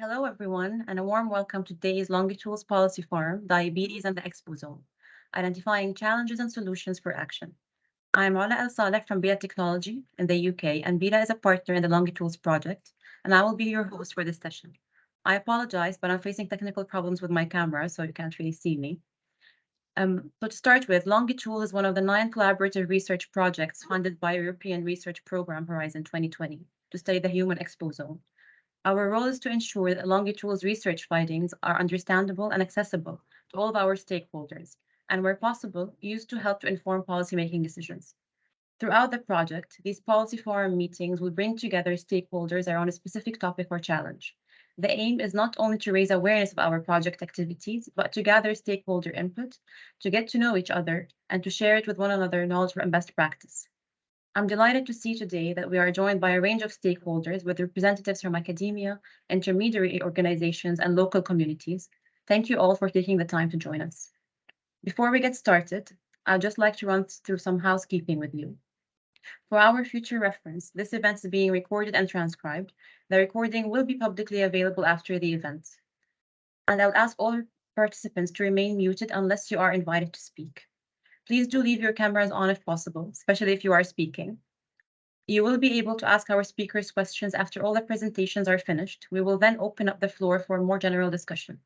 Hello everyone, and a warm welcome to today's LongITools Policy Forum, Diabetes and the Exposome, Identifying Challenges and Solutions for Action. I'm Ola El Saleh from Beta Technology in the UK, and Beta is a partner in the LongITools project, and I will be your host for this session. I apologize, but I'm facing technical problems with my camera, so you can't really see me. So to start with, LongITools is one of the 9 collaborative research projects funded by European Research Programme Horizon 2020 to study the human exposome. Our role is to ensure that LongITools research findings are understandable and accessible to all of our stakeholders, and where possible, used to help to inform policymaking decisions. Throughout the project, these policy forum meetings will bring together stakeholders around a specific topic or challenge. The aim is not only to raise awareness of our project activities, but to gather stakeholder input, to get to know each other, and to share it with one another knowledge and best practice. I'm delighted to see today that we are joined by a range of stakeholders with representatives from academia, intermediary organizations, and local communities. Thank you all for taking the time to join us. Before we get started, I'd just like to run through some housekeeping with you. For our future reference, this event is being recorded and transcribed. The recording will be publicly available after the event. And I'll ask all participants to remain muted unless you are invited to speak. Please do leave your cameras on if possible, especially if you are speaking. You will be able to ask our speakers questions after all the presentations are finished. We will then open up the floor for more general discussion.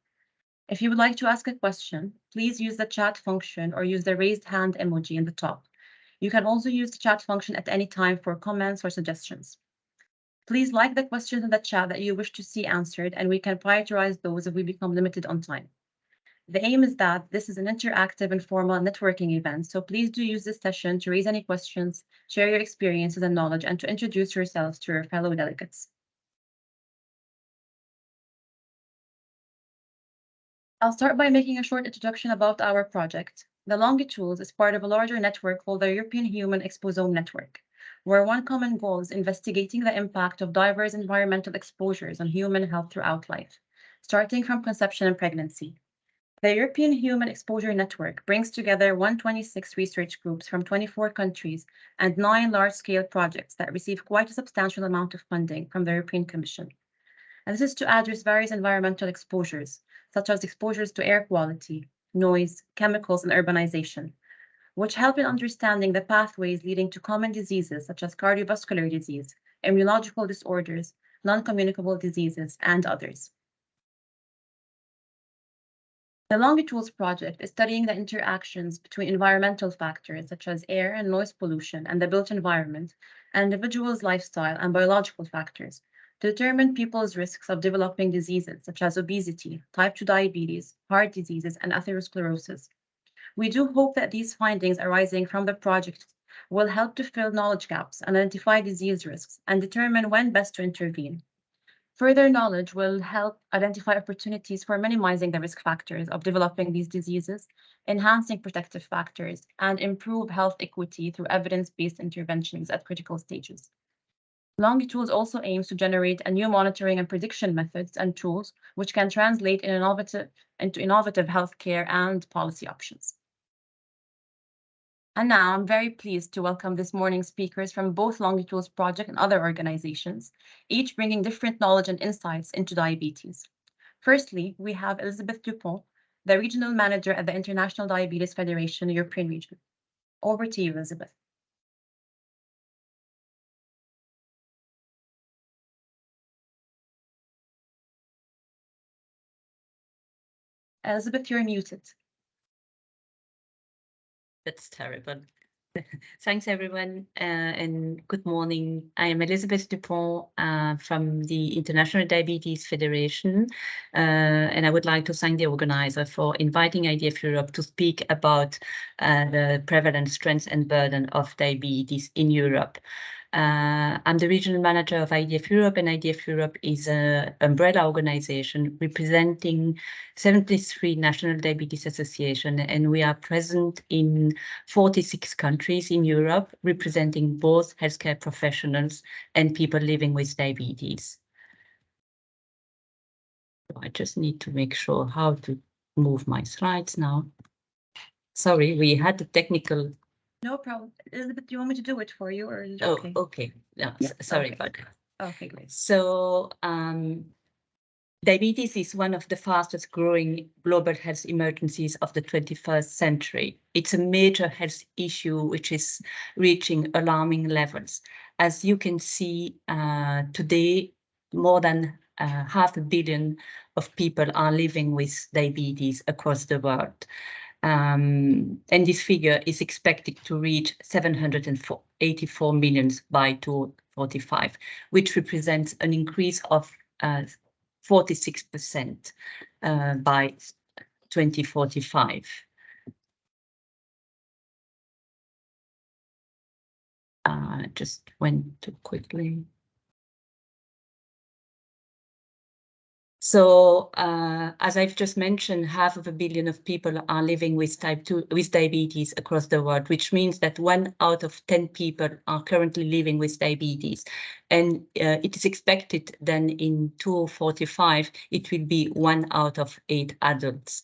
If you would like to ask a question, please use the chat function or use the raised hand emoji in the top. You can also use the chat function at any time for comments or suggestions. Please like the questions in the chat that you wish to see answered, and we can prioritize those if we become limited on time. The aim is that this is an interactive, informal networking event, so please do use this session to raise any questions, share your experiences and knowledge, and to introduce yourselves to your fellow delegates. I'll start by making a short introduction about our project. The LongITools is part of a larger network called the European Human Exposome Network, where one common goal is investigating the impact of diverse environmental exposures on human health throughout life, starting from conception and pregnancy. The European Human Exposure Network brings together 126 research groups from 24 countries and 9 large-scale projects that receive quite a substantial amount of funding from the European Commission. And this is to address various environmental exposures, such as exposures to air quality, noise, chemicals, and urbanization, which help in understanding the pathways leading to common diseases such as cardiovascular disease, immunological disorders, non-communicable diseases, and others. The LongITools project is studying the interactions between environmental factors such as air and noise pollution and the built environment, and individuals' lifestyle and biological factors to determine people's risks of developing diseases such as obesity, type 2 diabetes, heart diseases, and atherosclerosis. We do hope that these findings arising from the project will help to fill knowledge gaps, identify disease risks, and determine when best to intervene. Further knowledge will help identify opportunities for minimizing the risk factors of developing these diseases, enhancing protective factors, and improve health equity through evidence-based interventions at critical stages. LongITools also aims to generate a new monitoring and prediction methods and tools which can translate into innovative healthcare and policy options. And now I'm very pleased to welcome this morning's speakers from both LongITools project and other organizations, each bringing different knowledge and insights into diabetes. Firstly, we have Elizabeth Dupont, the Regional Manager at the International Diabetes Federation European Region. Over to you, Elizabeth. Elizabeth, you're muted. That's terrible. Thanks, everyone, and good morning. I am Elizabeth Dupont from the International Diabetes Federation, and I would like to thank the organizer for inviting IDF Europe to speak about the prevalence, strength, and burden of diabetes in Europe. I'm the regional manager of IDF Europe, and IDF Europe is an umbrella organization representing 73 national diabetes associations, and we are present in 46 countries in Europe, representing both healthcare professionals and people living with diabetes. I just need to make sure how to move my slides now. Sorry, we had a technical. No problem. Elizabeth, do you want me to do it for you, or is it okay? Okay. No, sorry okay. about that. Okay, great. So Diabetes is one of the fastest growing global health emergencies of the 21st century. It's a major health issue which is reaching alarming levels. As you can see today, more than 500 million of people are living with diabetes across the world. And this figure is expected to reach 784 million by 2045, which represents an increase of 46% by 2045. Just went too quickly. So, as I've just mentioned, 500 million of people are living with diabetes across the world, which means that 1 out of 10 people are currently living with diabetes. And it is expected then in 2045, it will be 1 out of 8 adults.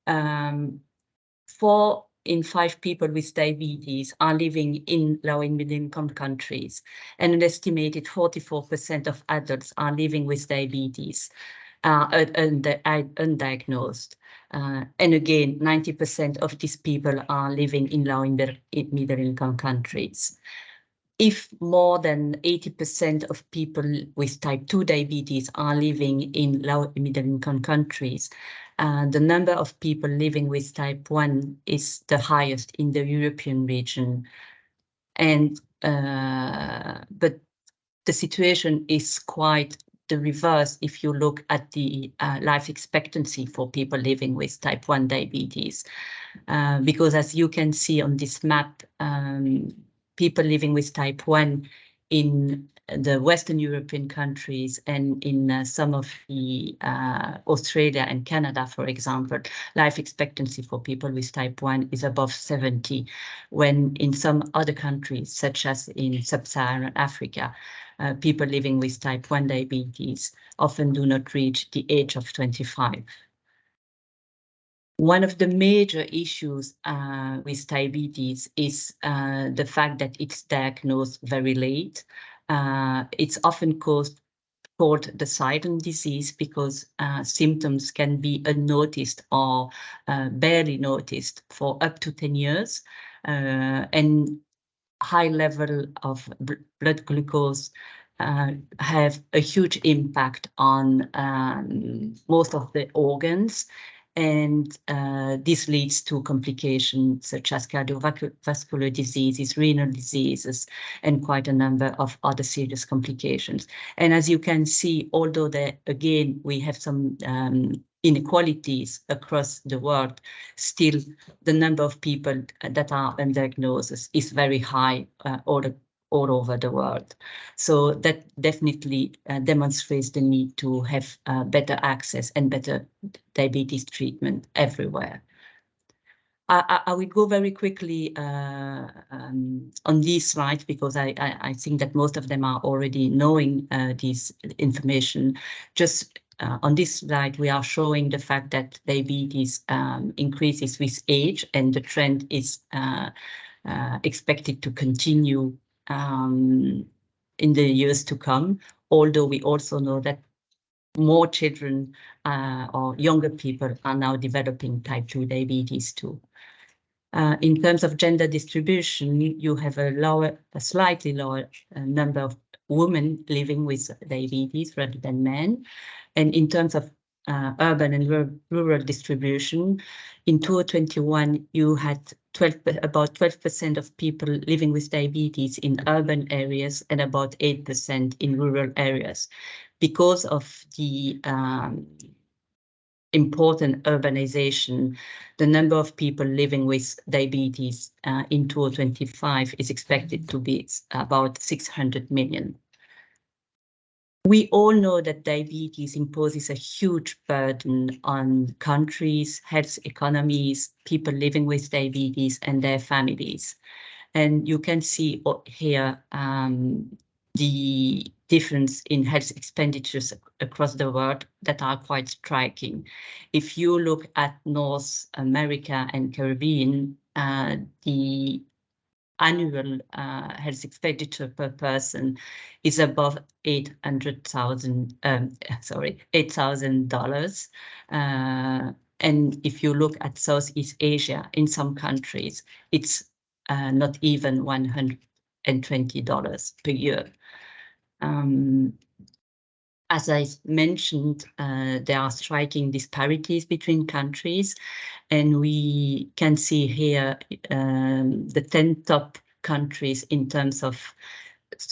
4 in 5 people with diabetes are living in low and middle income countries, and an estimated 44% of adults are living with diabetes undiagnosed. And again, 90% of these people are living in low and middle income countries. If more than 80% of people with type 2 diabetes are living in low and middle income countries, the number of people living with type 1 is the highest in the European region. And but the situation is quite the reverse if you look at the life expectancy for people living with type 1 diabetes. Because as you can see on this map, people living with type 1 in the Western European countries and in some of the Australia and Canada, for example, life expectancy for people with type 1 is above 70, when in some other countries, such as in sub-Saharan Africa, people living with type 1 diabetes often do not reach the age of 25. One of the major issues with diabetes is the fact that it's diagnosed very late. It's often called the silent disease because symptoms can be unnoticed or barely noticed for up to 10 years. And high level of blood glucose have a huge impact on most of the organs. And this leads to complications such as cardiovascular diseases, renal diseases, and quite a number of other serious complications. And as you can see, although again, we have some inequalities across the world, still the number of people that are undiagnosed is very high all over the world. So that definitely demonstrates the need to have better access and better diabetes treatment everywhere. I will go very quickly on these slides because I think that most of them are already knowing this information. Just on this slide, we are showing the fact that diabetes increases with age, and the trend is expected to continue in the years to come, although we also know that more children or younger people are now developing type 2 diabetes too. In terms of gender distribution, you have a slightly lower number of women living with diabetes rather than men. And in terms of urban and rural distribution, in 2021, you had about 12% of people living with diabetes in urban areas and about 8% in rural areas. Because of the important urbanization, the number of people living with diabetes in 2025 is expected to be about 600 million. We all know that diabetes imposes a huge burden on countries, health economies, people living with diabetes and their families. And you can see here the difference in health expenditures across the world that are quite striking. If you look at North America and Caribbean, the annual health expenditure per person is above $8,000. And if you look at Southeast Asia, in some countries, it's not even $120 per year. As I mentioned, there are striking disparities between countries, and we can see here the 10 top countries in terms of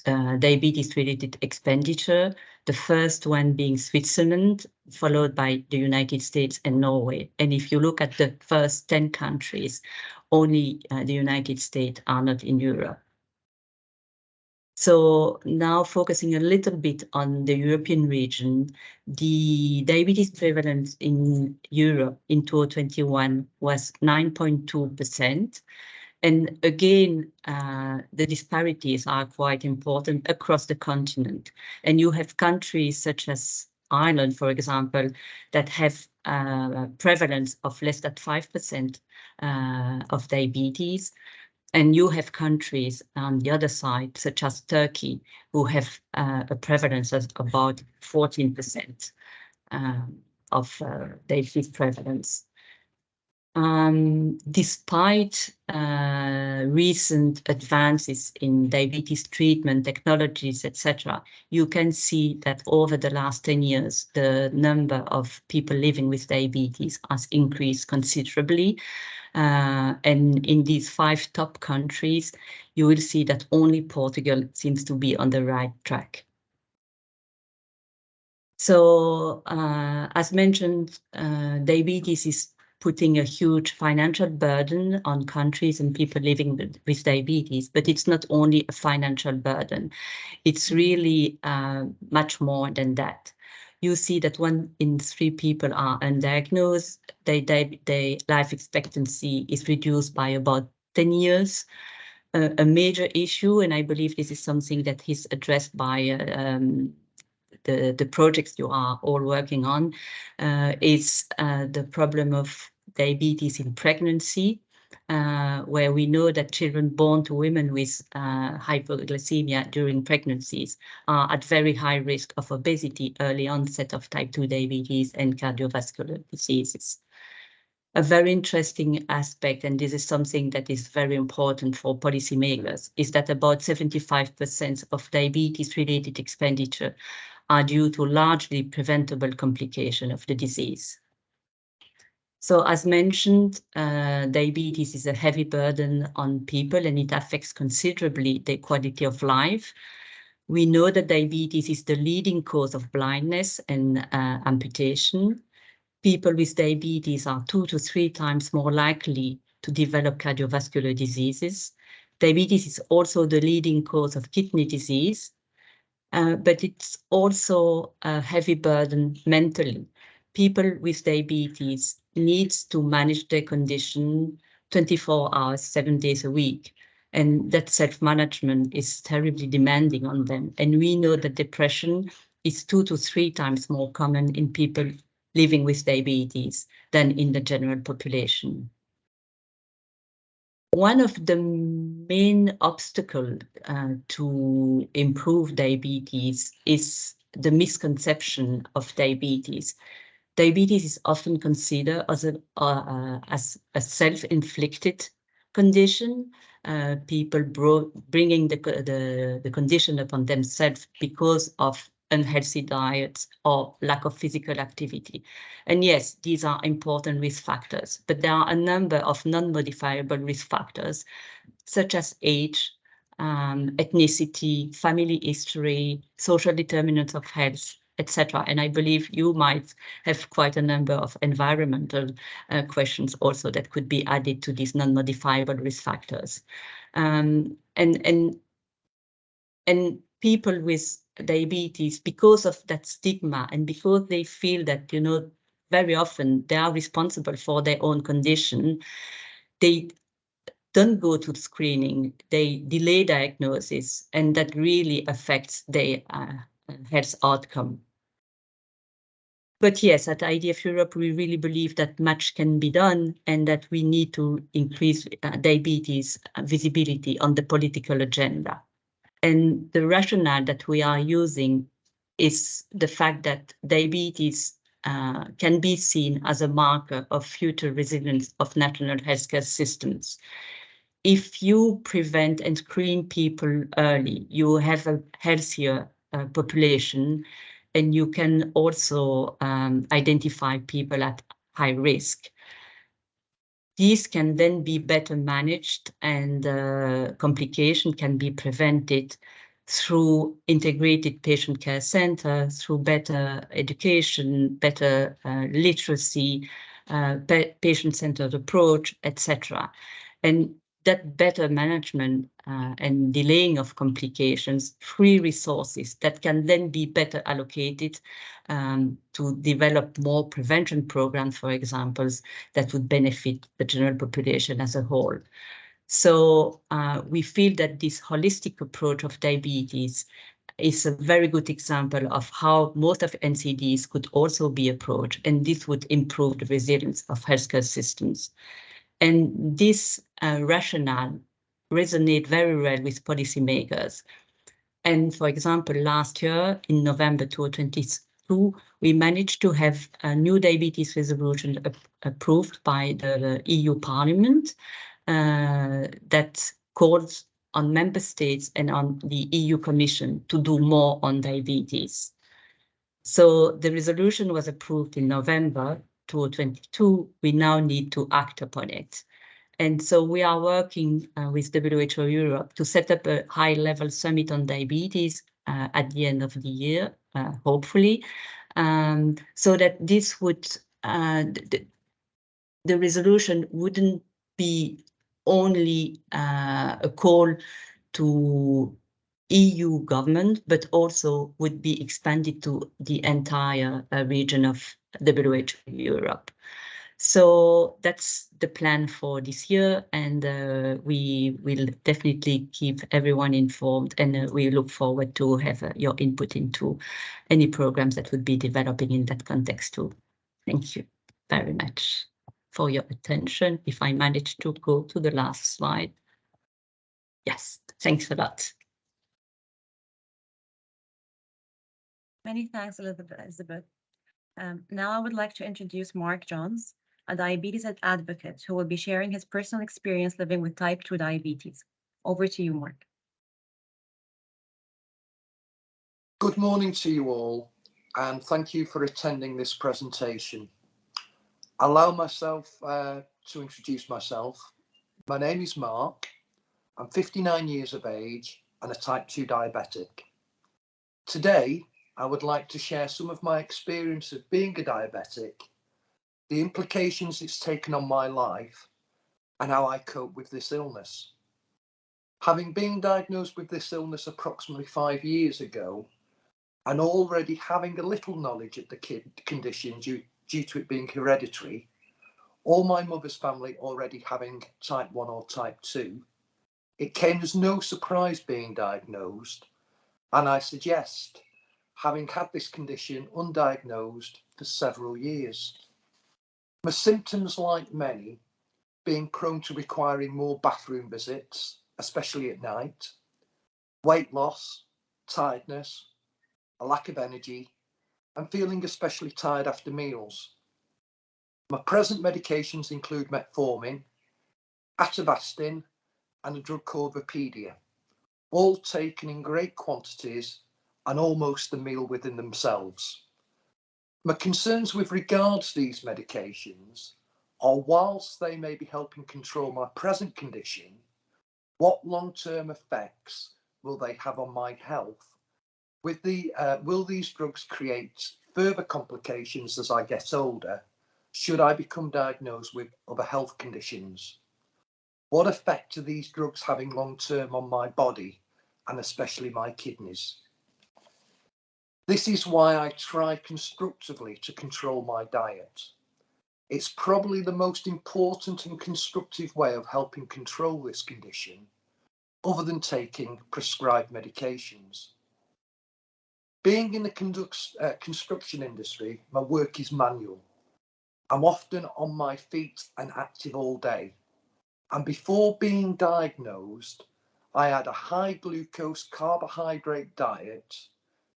diabetes-related expenditure, the first one being Switzerland, followed by the United States and Norway. And if you look at the first 10 countries, only the United States are not in Europe. So now focusing a little bit on the European region, the diabetes prevalence in Europe in 2021 was 9.2%. And again, the disparities are quite important across the continent. And you have countries such as Ireland, for example, that have prevalence of less than 5% of diabetes. And you have countries on the other side, such as Turkey, who have a prevalence of about 14% of diabetes prevalence. Despite recent advances in diabetes treatment technologies, etc., you can see that over the last 10 years, the number of people living with diabetes has increased considerably. And in these 5 top countries, you will see that only Portugal seems to be on the right track. So, as mentioned, diabetes is putting a huge financial burden on countries and people living with diabetes, but it's not only a financial burden. It's really much more than that. You see that 1 in 3 people are undiagnosed. Their life expectancy is reduced by about 10 years. A major issue, and I believe this is something that is addressed by the projects you are all working on, is the problem of diabetes in pregnancy, where we know that children born to women with hypoglycemia during pregnancies are at very high risk of obesity, early onset of type 2 diabetes, and cardiovascular diseases. A very interesting aspect, and this is something that is very important for policymakers, is that about 75% of diabetes-related expenditure are due to largely preventable complication of the disease. So as mentioned, diabetes is a heavy burden on people, and it affects considerably their quality of life. We know that diabetes is the leading cause of blindness and amputation. People with diabetes are 2 to 3 times more likely to develop cardiovascular diseases. Diabetes is also the leading cause of kidney disease, but it's also a heavy burden mentally. People with diabetes need to manage their condition 24 hours, 7 days a week. And that self-management is terribly demanding on them. And we know that depression is 2 to 3 times more common in people living with diabetes than in the general population. One of the main obstacles to improve diabetes is the misconception of diabetes. Diabetes is often considered as a self-inflicted condition. People bringing the condition upon themselves because of unhealthy diets or lack of physical activity. And yes, these are important risk factors, but there are a number of non-modifiable risk factors, such as age, ethnicity, family history, social determinants of health, etc. And I believe you might have quite a number of environmental questions also that could be added to these non-modifiable risk factors. And people with diabetes, because of that stigma and because they feel that, you know, very often they are responsible for their own condition, they don't go to screening, they delay diagnosis, and that really affects their health outcome. But yes, at IDF Europe, we really believe that much can be done and that we need to increase diabetes visibility on the political agenda. And the rationale that we are using is the fact that diabetes can be seen as a marker of future resilience of national healthcare systems. If you prevent and screen people early, you have a healthier population, and you can also identify people at high risk. These can then be better managed, and complication can be prevented through integrated patient care center, through better education, better literacy, patient-centered approach, etc. And that better management and delaying of complications free resources that can then be better allocated to develop more prevention programs, for example, that would benefit the general population as a whole. So we feel that this holistic approach of diabetes is a very good example of how most of NCDs could also be approached, and this would improve the resilience of healthcare systems. And this rationale resonates very well with policymakers. And for example, last year in November 2022, we managed to have a new diabetes resolution approved by the EU Parliament that calls on member states and on the EU Commission to do more on diabetes. So the resolution was approved in November 2022. We now need to act upon it. And so we are working with WHO Europe to set up a high-level summit on diabetes at the end of the year, hopefully, so that this would, the resolution wouldn't be only a call to EU government, but also would be expanded to the entire region of WHO Europe. So that's the plan for this year, and we will definitely keep everyone informed, and we look forward to have your input into any programs that would be developing in that context too. Thank you very much for your attention. If I manage to go to the last slide. Yes, thanks a lot. Many thanks, Elizabeth. Now I would like to introduce Mark Johns, a diabetes advocate who will be sharing his personal experience living with type 2 diabetes. Over to you, Mark. Good morning to you all, and thank you for attending this presentation. I'll allow myself to introduce myself. My name is Mark. I'm 59 years of age and a type 2 diabetic. Today, I would like to share some of my experience of being a diabetic, the implications it's taken on my life, and how I cope with this illness. Having been diagnosed with this illness approximately 5 years ago, and already having a little knowledge of the condition due to it being hereditary, all my mother's family already having type 1 or type 2, it came as no surprise being diagnosed, and I suggest having had this condition undiagnosed for several years. My symptoms, like many, being prone to requiring more bathroom visits, especially at night, weight loss, tiredness, a lack of energy, and feeling especially tired after meals. My present medications include metformin, atorvastatin, and a drug called Vipedia, all taken in great quantities and almost a meal within themselves. My concerns with regards to these medications are, whilst they may be helping control my present condition, what long-term effects will they have on my health? Will these drugs create further complications as I get older, should I become diagnosed with other health conditions? What effect are these drugs having long-term on my body, and especially my kidneys? This is why I try constructively to control my diet. It's probably the most important and constructive way of helping control this condition, other than taking prescribed medications. Being in the construction industry, my work is manual. I'm often on my feet and active all day. And before being diagnosed, I had a high glucose carbohydrate diet,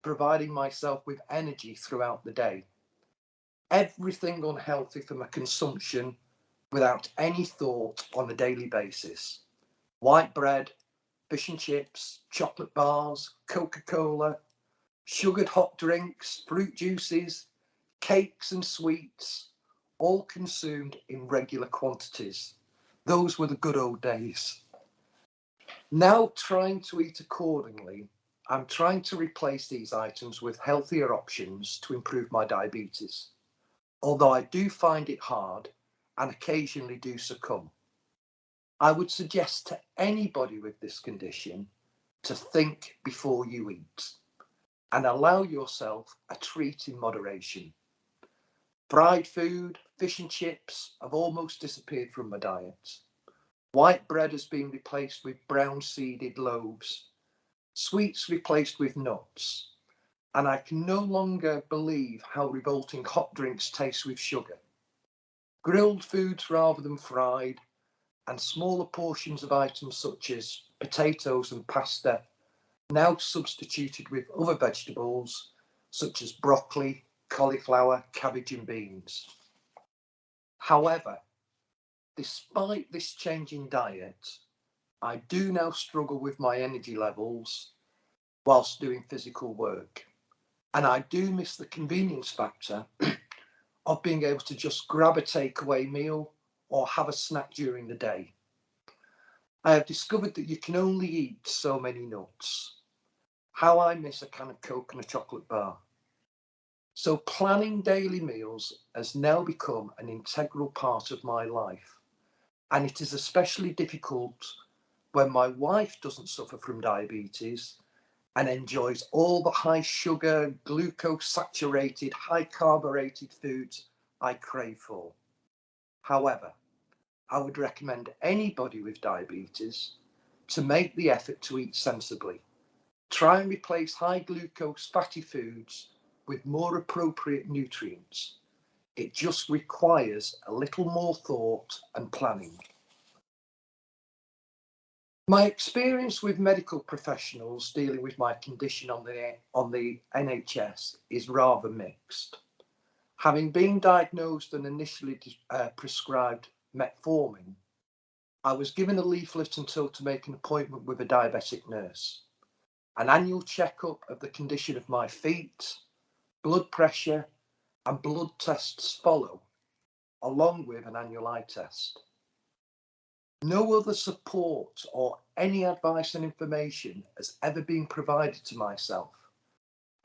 providing myself with energy throughout the day. Everything unhealthy for my consumption without any thought on a daily basis. White bread, fish and chips, chocolate bars, Coca-Cola, sugared hot drinks, fruit juices, cakes and sweets, all consumed in regular quantities. Those were the good old days. Now trying to eat accordingly, I'm trying to replace these items with healthier options to improve my diabetes. Although I do find it hard and occasionally do succumb. I would suggest to anybody with this condition to think before you eat and allow yourself a treat in moderation. Fried food, fish and chips have almost disappeared from my diet. White bread has been replaced with brown seeded loaves, sweets replaced with nuts, and I can no longer believe how revolting hot drinks taste with sugar. Grilled foods rather than fried, and smaller portions of items such as potatoes and pasta, now substituted with other vegetables such as broccoli, cauliflower, cabbage and beans. However, despite this change in diet, I do now struggle with my energy levels whilst doing physical work. And I do miss the convenience factor of being able to just grab a takeaway meal or have a snack during the day. I have discovered that you can only eat so many nuts. How I miss a can of Coke and a chocolate bar. So planning daily meals has now become an integral part of my life. And it is especially difficult when my wife doesn't suffer from diabetes and enjoys all the high sugar, glucose saturated, high carbohydrate foods I crave for. However, I would recommend anybody with diabetes to make the effort to eat sensibly. Try and replace high glucose fatty foods with more appropriate nutrients. It just requires a little more thought and planning. My experience with medical professionals dealing with my condition on the NHS is rather mixed. Having been diagnosed and initially prescribed metformin, I was given a leaflet and told to make an appointment with a diabetic nurse. An annual checkup of the condition of my feet, blood pressure and blood tests follow, along with an annual eye test. No other support or any advice and information has ever been provided to myself,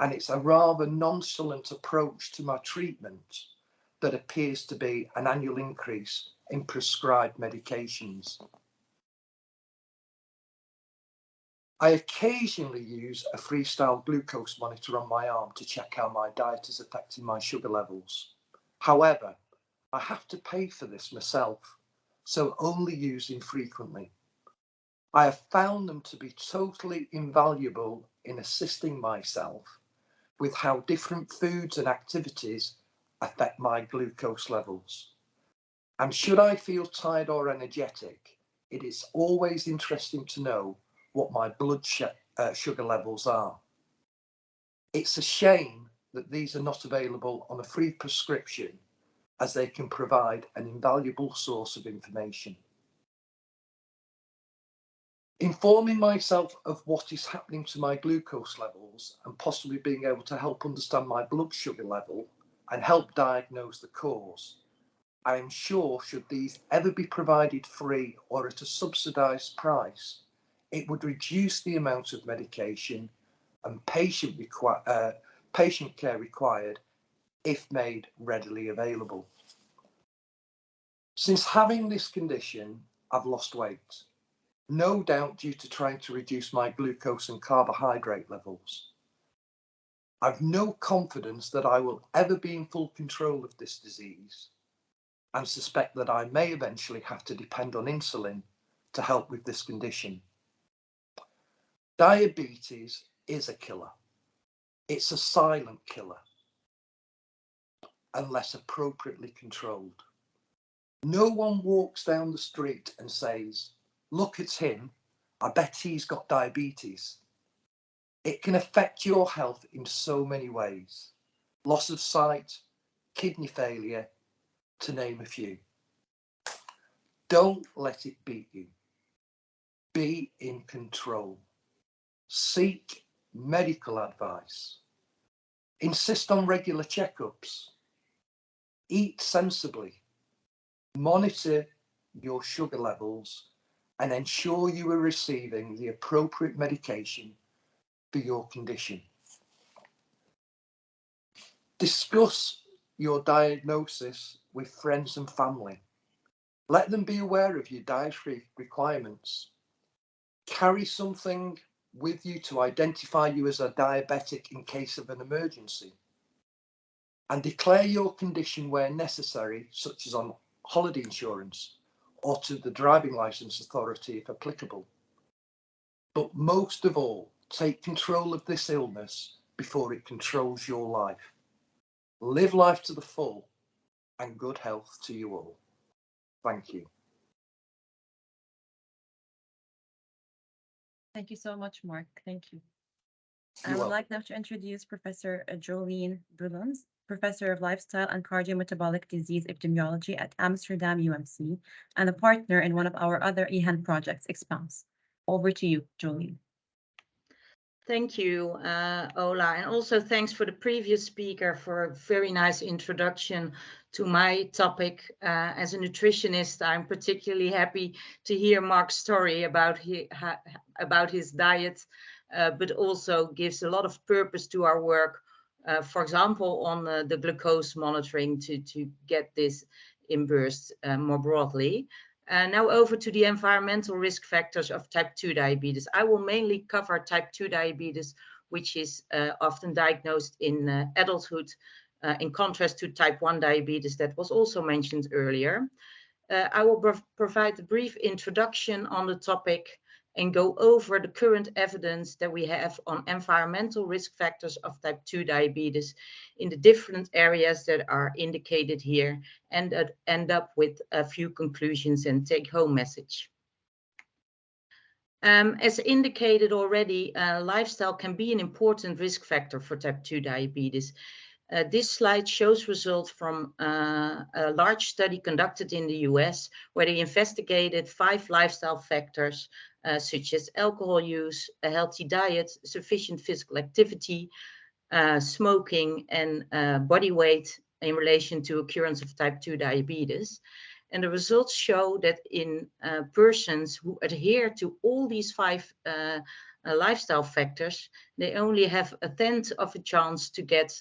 and it's a rather nonchalant approach to my treatment that appears to be an annual increase in prescribed medications. I occasionally use a freestyle glucose monitor on my arm to check how my diet is affecting my sugar levels. However, I have to pay for this myself, so only use infrequently. I have found them to be totally invaluable in assisting myself with how different foods and activities affect my glucose levels. And should I feel tired or energetic, it is always interesting to know what my blood sugar levels are. It's a shame that these are not available on a free prescription, as they can provide an invaluable source of information. Informing myself of what is happening to my glucose levels and possibly being able to help understand my blood sugar level and help diagnose the cause. I am sure should these ever be provided free or at a subsidised price, it would reduce the amount of medication and patient care required if made readily available. Since having this condition, I've lost weight. No doubt due to trying to reduce my glucose and carbohydrate levels. I've no confidence that I will ever be in full control of this disease and suspect that I may eventually have to depend on insulin to help with this condition. Diabetes is a killer. It's a silent killer unless appropriately controlled. No one walks down the street and says, look at him, I bet he's got diabetes. It can affect your health in so many ways. Loss of sight, kidney failure, to name a few. Don't let it beat you. Be in control. Seek medical advice. Insist on regular checkups. Eat sensibly. Monitor your sugar levels and ensure you are receiving the appropriate medication for your condition. Discuss your diagnosis with friends and family. Let them be aware of your dietary requirements. Carry something with you to identify you as a diabetic in case of an emergency. And declare your condition where necessary, such as on holiday insurance or to the driving licence authority if applicable. But most of all, take control of this illness before it controls your life. Live life to the full, and good health to you all. Thank you. Thank you so much, Mark. Thank you. I You're would welcome. like now to introduce Professor Jolene Brullens, Professor of Lifestyle and Cardiometabolic Disease Epidemiology at Amsterdam UMC and a partner in one of our other EHAN projects, Expouse. Over to you, Jolene. Thank you, Ola, and also thanks for the previous speaker for a very nice introduction to my topic. As a nutritionist, I'm particularly happy to hear Mark's story about his diet, but also gives a lot of purpose to our work, for example, on the glucose monitoring to get this reimbursed more broadly. Now over to the environmental risk factors of type 2 diabetes. I will mainly cover type 2 diabetes, which is often diagnosed in adulthood, in contrast to type 1 diabetes that was also mentioned earlier. I will provide a brief introduction on the topic and go over the current evidence that we have on environmental risk factors of type 2 diabetes in the different areas that are indicated here, and end up with a few conclusions and take-home message. As indicated already, lifestyle can be an important risk factor for type 2 diabetes. This slide shows results from a large study conducted in the US, where they investigated 5 lifestyle factors, such as alcohol use, a healthy diet, sufficient physical activity, smoking, and body weight in relation to occurrence of type 2 diabetes. And the results show that in persons who adhere to all these 5 lifestyle factors, they only have 1/10 of a chance to get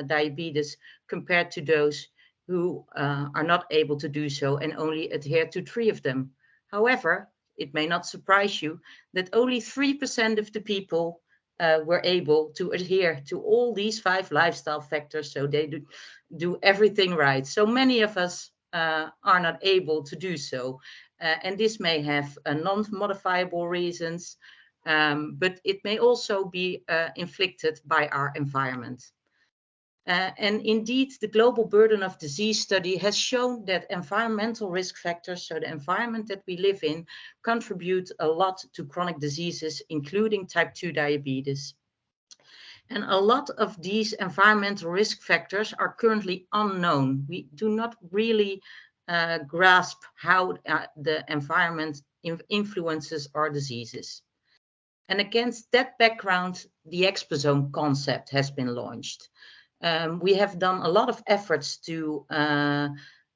diabetes compared to those who are not able to do so and only adhere to 3 of them. However, it may not surprise you that only 3% of the people were able to adhere to all these 5 lifestyle factors, so they do everything right. So many of us are not able to do so. And this may have non-modifiable reasons, but it may also be inflicted by our environment. And indeed, the Global Burden of Disease study has shown that environmental risk factors, so the environment that we live in, contribute a lot to chronic diseases, including type 2 diabetes. And a lot of these environmental risk factors are currently unknown. We do not really grasp how the environment influences our diseases. And against that background, the Exposome concept has been launched. We have done a lot of efforts to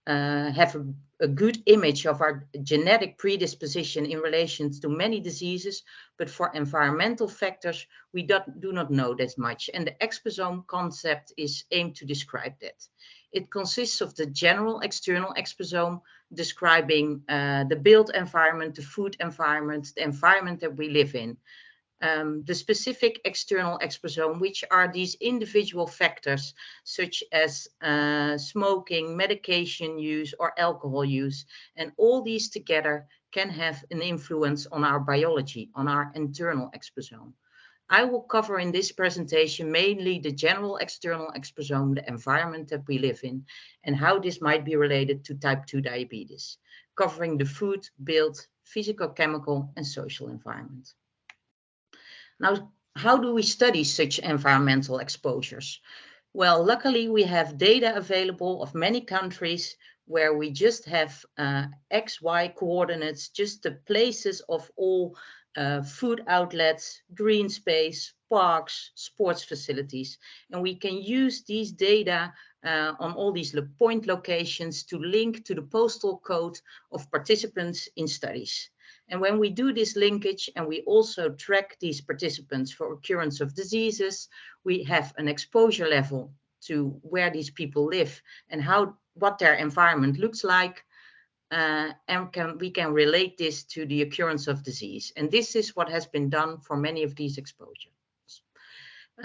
have a good image of our genetic predisposition in relation to many diseases, but for environmental factors, we do not know that much. And the Exposome concept is aimed to describe that. It consists of the general external exposome, describing the built environment, the food environment, the environment that we live in. The specific external exposome, which are these individual factors, such as smoking, medication use, or alcohol use. And all these together can have an influence on our biology, on our internal exposome. I will cover in this presentation mainly the general external exposome, the environment that we live in, and how this might be related to type 2 diabetes, covering the food, built, physical, chemical, and social environment. Now, how do we study such environmental exposures? Well, luckily we have data available of many countries where we just have X, Y coordinates, just the places of all food outlets, green space, parks, sports facilities. And we can use these data on all these point locations to link to the postal code of participants in studies. And when we do this linkage and we also track these participants for occurrence of diseases, we have an exposure level to where these people live and what their environment looks like, and we can relate this to the occurrence of disease. And this is what has been done for many of these exposures.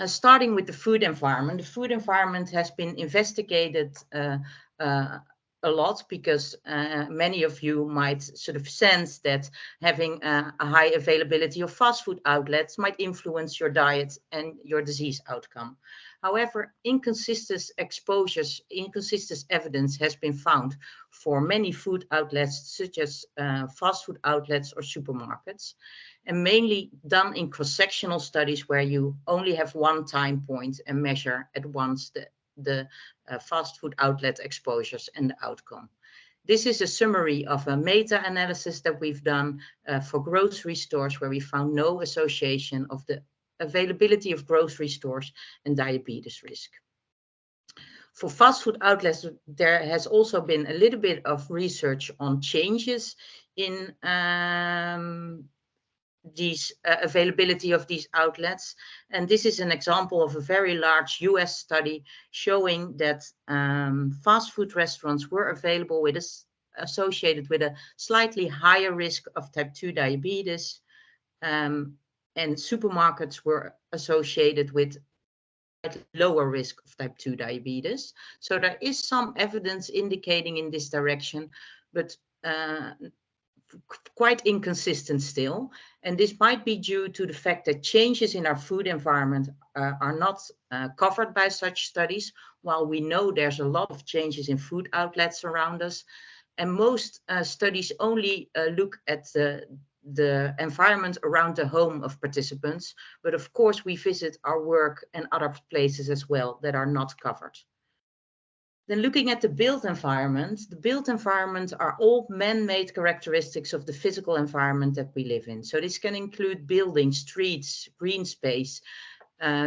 Starting with the food environment. The food environment has been investigated a lot because many of you might sort of sense that having a high availability of fast food outlets might influence your diet and your disease outcome. However, inconsistent exposures, inconsistent evidence has been found for many food outlets, such as fast food outlets or supermarkets, and mainly done in cross-sectional studies where you only have one time point and measure at once the fast food outlet exposures and the outcome. This is a summary of a meta-analysis that we've done for grocery stores where we found no association of the availability of grocery stores and diabetes risk. For fast food outlets, there has also been a little bit of research on changes in these availability of these outlets. And this is an example of a very large US study showing that fast food restaurants were available with associated with a slightly higher risk of type 2 diabetes, and supermarkets were associated with lower risk of type 2 diabetes. So there is some evidence indicating in this direction, but quite inconsistent still. And this might be due to the fact that changes in our food environment are not covered by such studies, while we know there's a lot of changes in food outlets around us. And most studies only look at the environment around the home of participants. But of course, we visit our work and other places as well that are not covered. Then looking at the built environment are all man-made characteristics of the physical environment that we live in. So this can include buildings, streets, green space,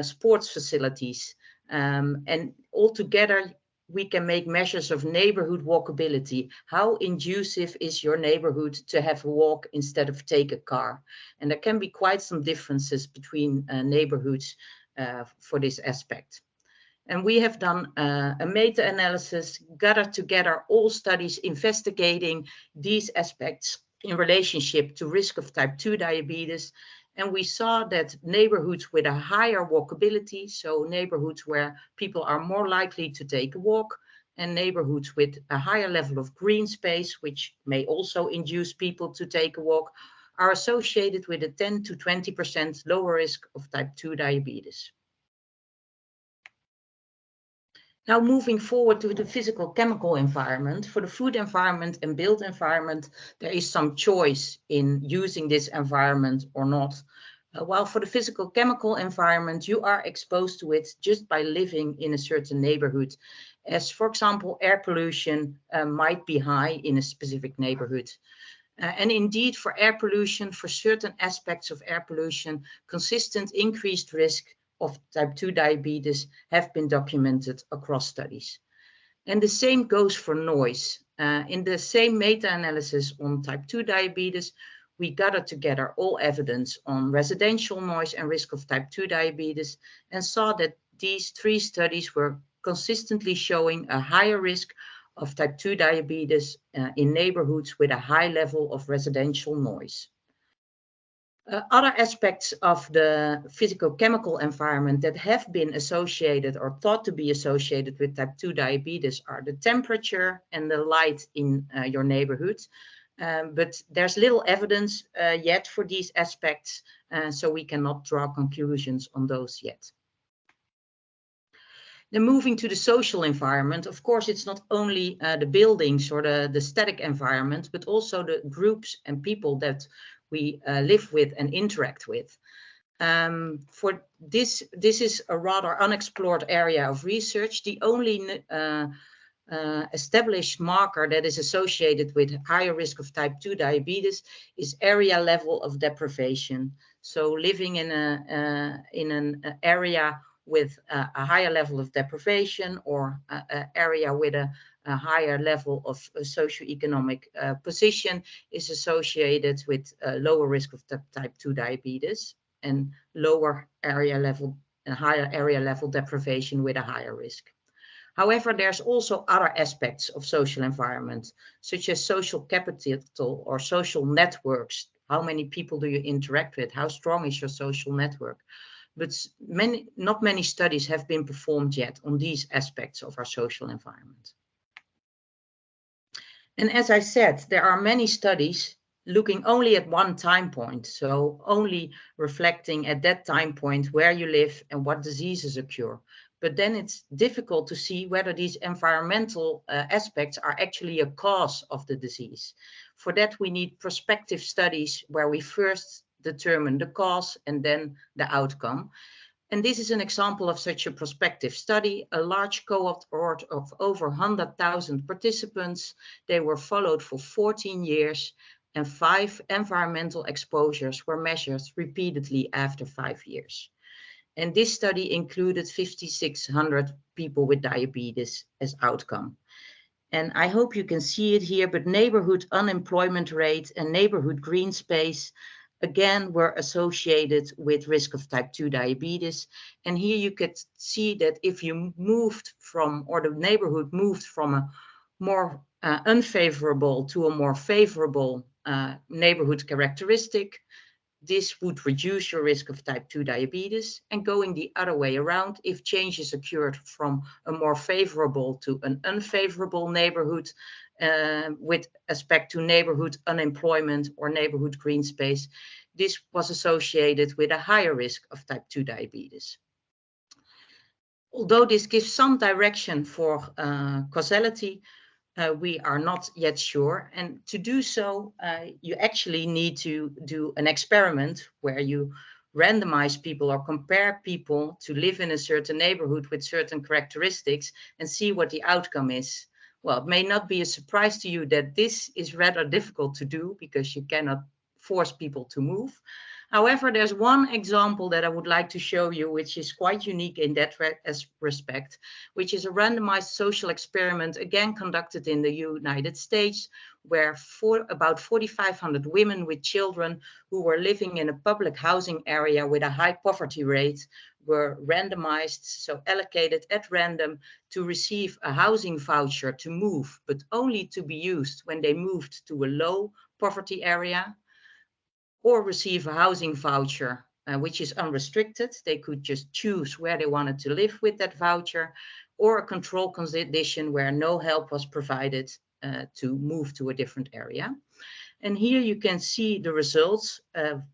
sports facilities, and altogether we can make measures of neighborhood walkability. How conducive is your neighborhood to have a walk instead of take a car? And there can be quite some differences between neighborhoods for this aspect. And we have done a meta-analysis, gathered together all studies investigating these aspects in relationship to risk of type 2 diabetes. And we saw that neighborhoods with a higher walkability, so neighborhoods where people are more likely to take a walk, and neighborhoods with a higher level of green space, which may also induce people to take a walk, are associated with a 10 to 20% lower risk of type 2 diabetes. Now moving forward to the physical chemical environment. For the food environment and built environment, there is some choice in using this environment or not. While for the physical chemical environment, you are exposed to it just by living in a certain neighborhood. As for example, air pollution might be high in a specific neighborhood. And indeed for air pollution, for certain aspects of air pollution, consistent increased risk of type 2 diabetes have been documented across studies. And the same goes for noise. In the same meta-analysis on type 2 diabetes, we gathered together all evidence on residential noise and risk of type 2 diabetes and saw that these three studies were consistently showing a higher risk of type 2 diabetes in neighborhoods with a high level of residential noise. Other aspects of the physical chemical environment that have been associated or thought to be associated with type 2 diabetes are the temperature and the light in your neighborhood. But there's little evidence yet for these aspects, so we cannot draw conclusions on those yet. Then moving to the social environment, of course, it's not only the buildings or the static environment, but also the groups and people that we live with and interact with. For this is a rather unexplored area of research. The only established marker that is associated with higher risk of type 2 diabetes is area level of deprivation. So living in an area with a higher level of deprivation, or an area with a higher level of socioeconomic position, is associated with a lower risk of type 2 diabetes, and lower area level and higher area level deprivation with a higher risk. However, there's also other aspects of social environment, such as social capital or social networks. How many people do you interact with? How strong is your social network? But not many studies have been performed yet on these aspects of our social environment. And as I said, there are many studies looking only at one time point, so only reflecting at that time point where you live and what diseases occur. But then it's difficult to see whether these environmental aspects are actually a cause of the disease. For that, we need prospective studies where we first determine the cause and then the outcome. And this is an example of such a prospective study, a large cohort of over 100,000 participants. They were followed for 14 years, and 5 environmental exposures were measured repeatedly after 5 years. And this study included 5,600 people with diabetes as outcome. And I hope you can see it here, but neighborhood unemployment rate and neighborhood green space again were associated with risk of type 2 diabetes. And here you could see that if you moved from, or the neighborhood moved from a more unfavorable to a more favorable neighborhood characteristic, this would reduce your risk of type 2 diabetes. And going the other way around, if changes occurred from a more favorable to an unfavorable neighborhood with respect to neighborhood unemployment or neighborhood green space, this was associated with a higher risk of type 2 diabetes. Although this gives some direction for causality, we are not yet sure. And to do so, you actually need to do an experiment where you randomize people or compare people to live in a certain neighborhood with certain characteristics and see what the outcome is. Well, it may not be a surprise to you that this is rather difficult to do because you cannot force people to move. However, there's one example that I would like to show you, which is quite unique in that respect, which is a randomized social experiment, again conducted in the United States, where about 4,500 women with children who were living in a public housing area with a high poverty rate were randomized, so allocated at random, to receive a housing voucher to move, but only to be used when they moved to a low poverty area, or receive a housing voucher, which is unrestricted. They could just choose where they wanted to live with that voucher, or a control condition where no help was provided to move to a different area. And here you can see the results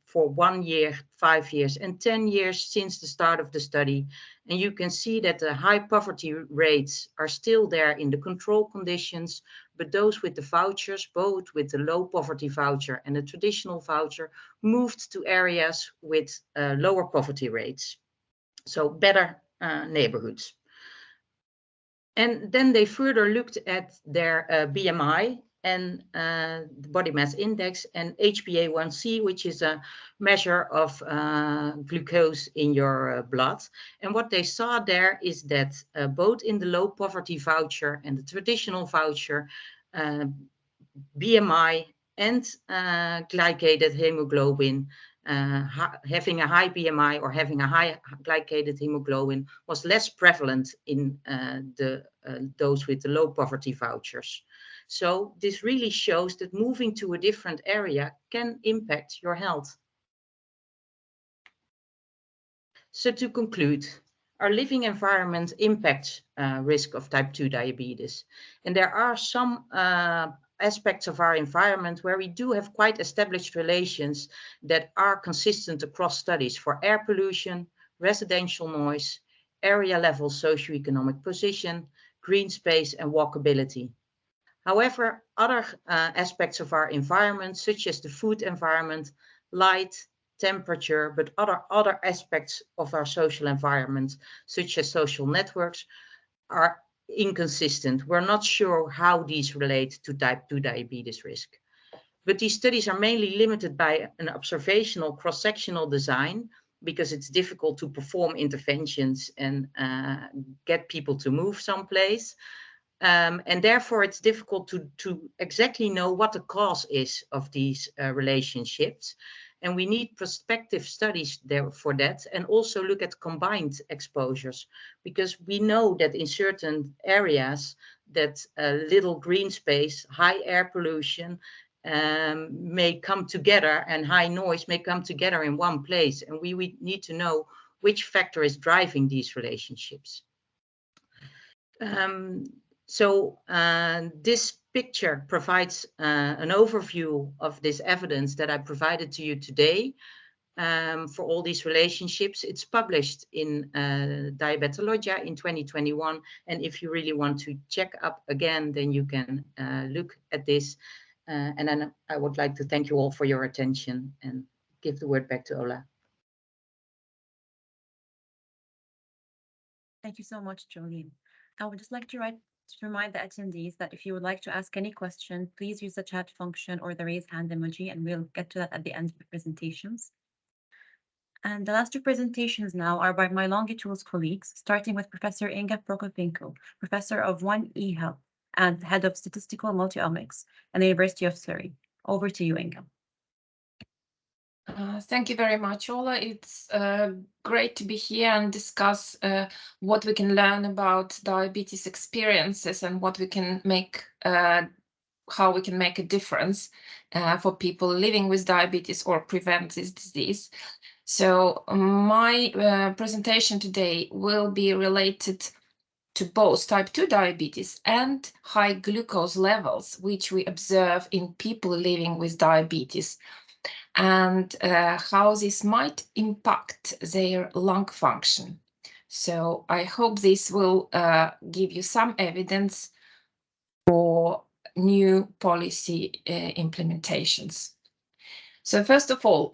for 1 year, 5 years, and 10 years since the start of the study. And you can see that the high poverty rates are still there in the control conditions, but those with the vouchers, both with the low poverty voucher and the traditional voucher, moved to areas with lower poverty rates, so better neighborhoods. And then they further looked at their BMI and the body mass index and HbA1c, which is a measure of glucose in your blood. And what they saw there is that both in the low poverty voucher and the traditional voucher, BMI and glycated hemoglobin, having a high BMI or having a high glycated hemoglobin was less prevalent in those with the low poverty vouchers. So this really shows that moving to a different area can impact your health. So to conclude, our living environment impacts risk of type 2 diabetes. And there are some aspects of our environment where we do have quite established relations that are consistent across studies for air pollution, residential noise, area level socioeconomic position, green space and walkability. However, other aspects of our environment, such as the food environment, light, temperature, but other aspects of our social environment, such as social networks, are inconsistent. We're not sure how these relate to type 2 diabetes risk. But these studies are mainly limited by an observational cross-sectional design because it's difficult to perform interventions and get people to move someplace. And therefore, it's difficult to exactly know what the cause is of these relationships. And we need prospective studies there for that, and also look at combined exposures, because we know that in certain areas that little green space, high air pollution may come together, and high noise may come together in one place. And we need to know which factor is driving these relationships. So this picture provides an overview of this evidence that I provided to you today for all these relationships. It's published in Diabetologia in 2021. And if you really want to check up again, then you can look at this. And then I would like to thank you all for your attention and give the word back to Ola. Thank you so much, Jolene. I would just like to remind the attendees that if you would like to ask any question, please use the chat function or the raise hand emoji, and we'll get to that at the end of the presentations. And the last two presentations now are by my LongITools colleagues, starting with Professor Inga Prokopenko, Professor of 1E Health and Head of Statistical Multiomics at the University of Surrey. Over to you, Inga. Thank you very much, Ola. It's great to be here and discuss what we can learn about diabetes experiences and what we can make, how we can make a difference for people living with diabetes or prevent this disease. So my presentation today will be related to both type 2 diabetes and high glucose levels, which we observe in people living with diabetes, and how this might impact their lung function. So I hope this will give you some evidence for new policy implementations. So first of all,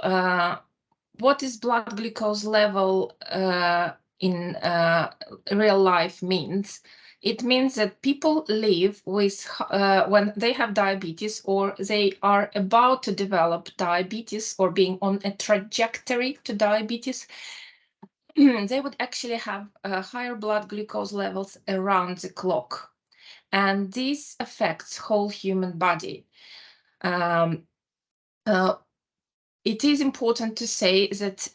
what is blood glucose level in real life means? It means that people live with, when they have diabetes or they are about to develop diabetes or being on a trajectory to diabetes, they would actually have higher blood glucose levels around the clock. And this affects whole human body. It is important to say that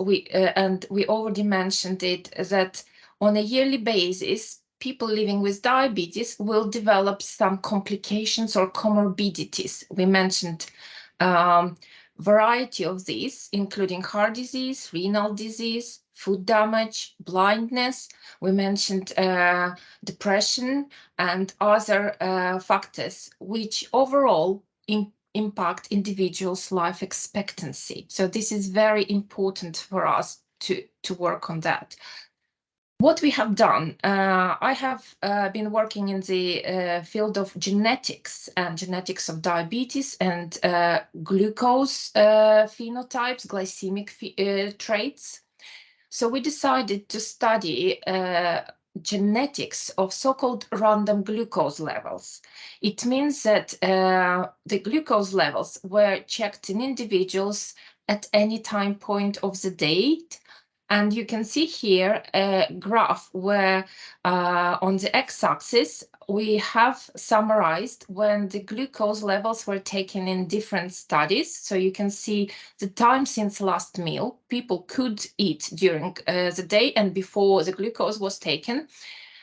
and we already mentioned it, that on a yearly basis, people living with diabetes will develop some complications or comorbidities. We mentioned variety of these, including heart disease, renal disease, food damage, blindness. We mentioned depression and other factors, which overall impact individuals' life expectancy. So this is very important for us to work on that. What we have done, I have been working in the field of genetics and genetics of diabetes and glucose phenotypes, glycemic traits. So we decided to study genetics of so-called random glucose levels. It means that the glucose levels were checked in individuals at any time point of the day. And you can see here a graph where on the x-axis, we have summarized when the glucose levels were taken in different studies. So you can see the time since last meal people could eat during the day and before the glucose was taken.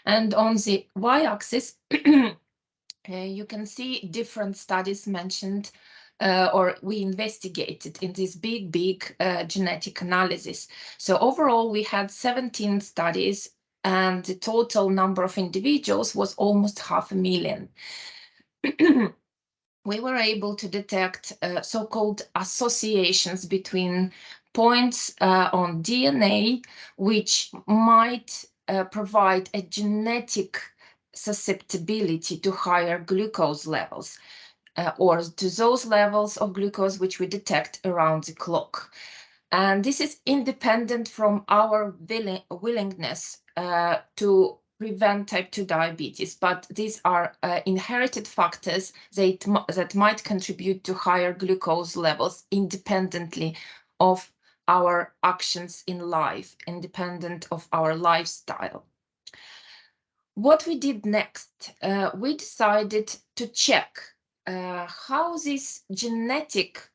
And on the y-axis, you can see different studies mentioned or we investigated in this big genetic analysis. So overall, we had 17 studies and the total number of individuals was almost 500,000. we were able to detect so-called associations between points on DNA, which might provide a genetic susceptibility to higher glucose levels, or to those levels of glucose which we detect around the clock. And this is independent from our willingness to prevent type 2 diabetes, but these are inherited factors that might contribute to higher glucose levels independently of our actions in life, independent of our lifestyle. What we did next, we decided to check how this genetic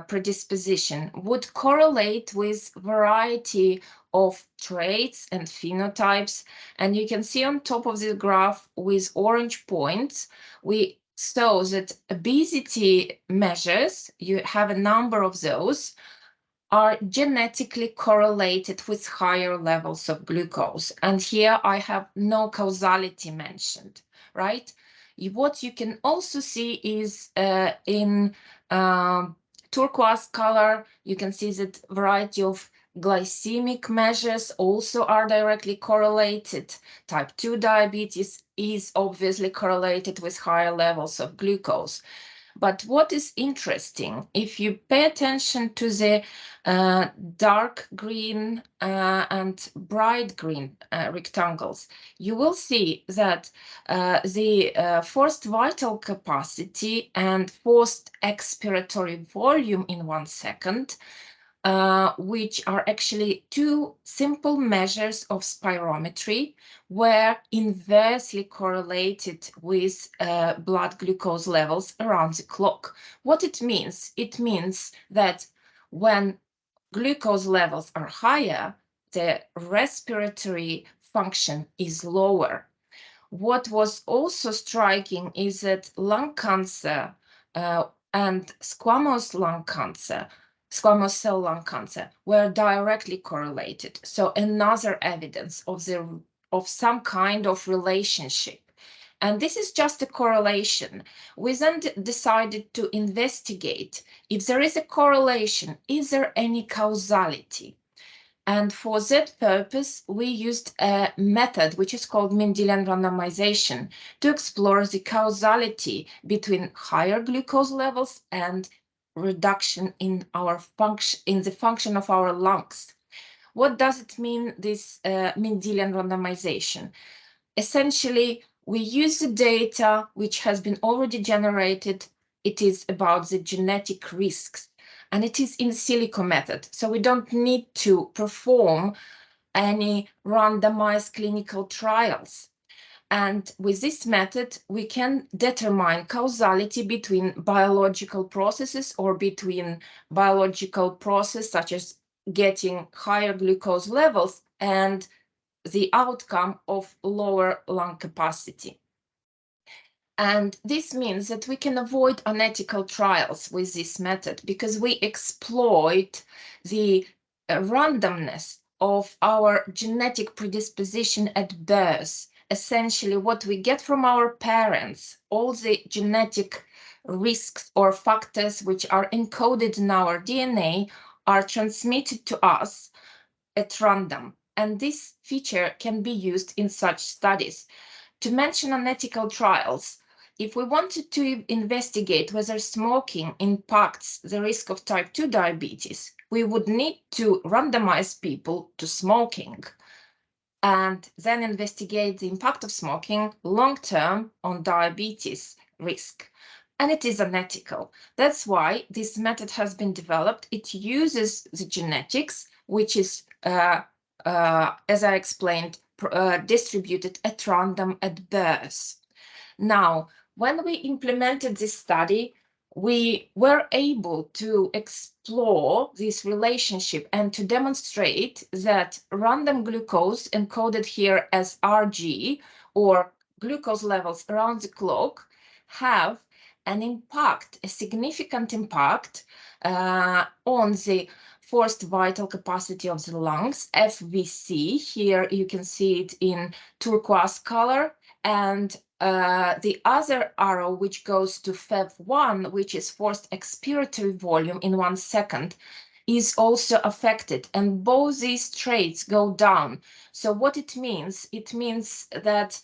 predisposition would correlate with variety of traits and phenotypes. And you can see on top of the graph with orange points, we saw that obesity measures, you have a number of those, are genetically correlated with higher levels of glucose. And here I have no causality mentioned, right? What you can also see is in turquoise color, you can see that variety of glycemic measures also are directly correlated. Type 2 diabetes is obviously correlated with higher levels of glucose. But what is interesting, if you pay attention to the dark green and bright green rectangles, you will see that the forced vital capacity and forced expiratory volume in 1 second, which are actually two simple measures of spirometry, were inversely correlated with blood glucose levels around the clock. What it means that when glucose levels are higher, the respiratory function is lower. What was also striking is that lung cancer and squamous cell lung cancer were directly correlated. So another evidence of some kind of relationship. And this is just a correlation. We then decided to investigate if there is a correlation, is there any causality? And for that purpose, we used a method which is called Mendelian randomization to explore the causality between higher glucose levels and reduction in the function of our lungs. What does it mean, this Mendelian randomization? Essentially, we use the data which has been already generated. It is about the genetic risks, and it is in silico method. So we don't need to perform any randomized clinical trials. And with this method, we can determine causality between biological processes or between biological process such as getting higher glucose levels and the outcome of lower lung capacity. And this means that we can avoid unethical trials with this method because we exploit the randomness of our genetic predisposition at birth. Essentially, what we get from our parents, all the genetic risks or factors which are encoded in our DNA are transmitted to us at random. And this feature can be used in such studies. To mention unethical trials, if we wanted to investigate whether smoking impacts the risk of type 2 diabetes, we would need to randomize people to smoking and then investigate the impact of smoking long-term on diabetes risk. And it is unethical. That's why this method has been developed. It uses the genetics, which is, as I explained, distributed at random at birth. Now, when we implemented this study, we were able to explore this relationship and to demonstrate that random glucose, encoded here as Rg, or glucose levels around the clock, have an impact, a significant impact on the forced vital capacity of the lungs, FVC. Here you can see it in turquoise color, and the other arrow, which goes to FEV1, which is forced expiratory volume in 1 second, is also affected, and both these traits go down. So what it means that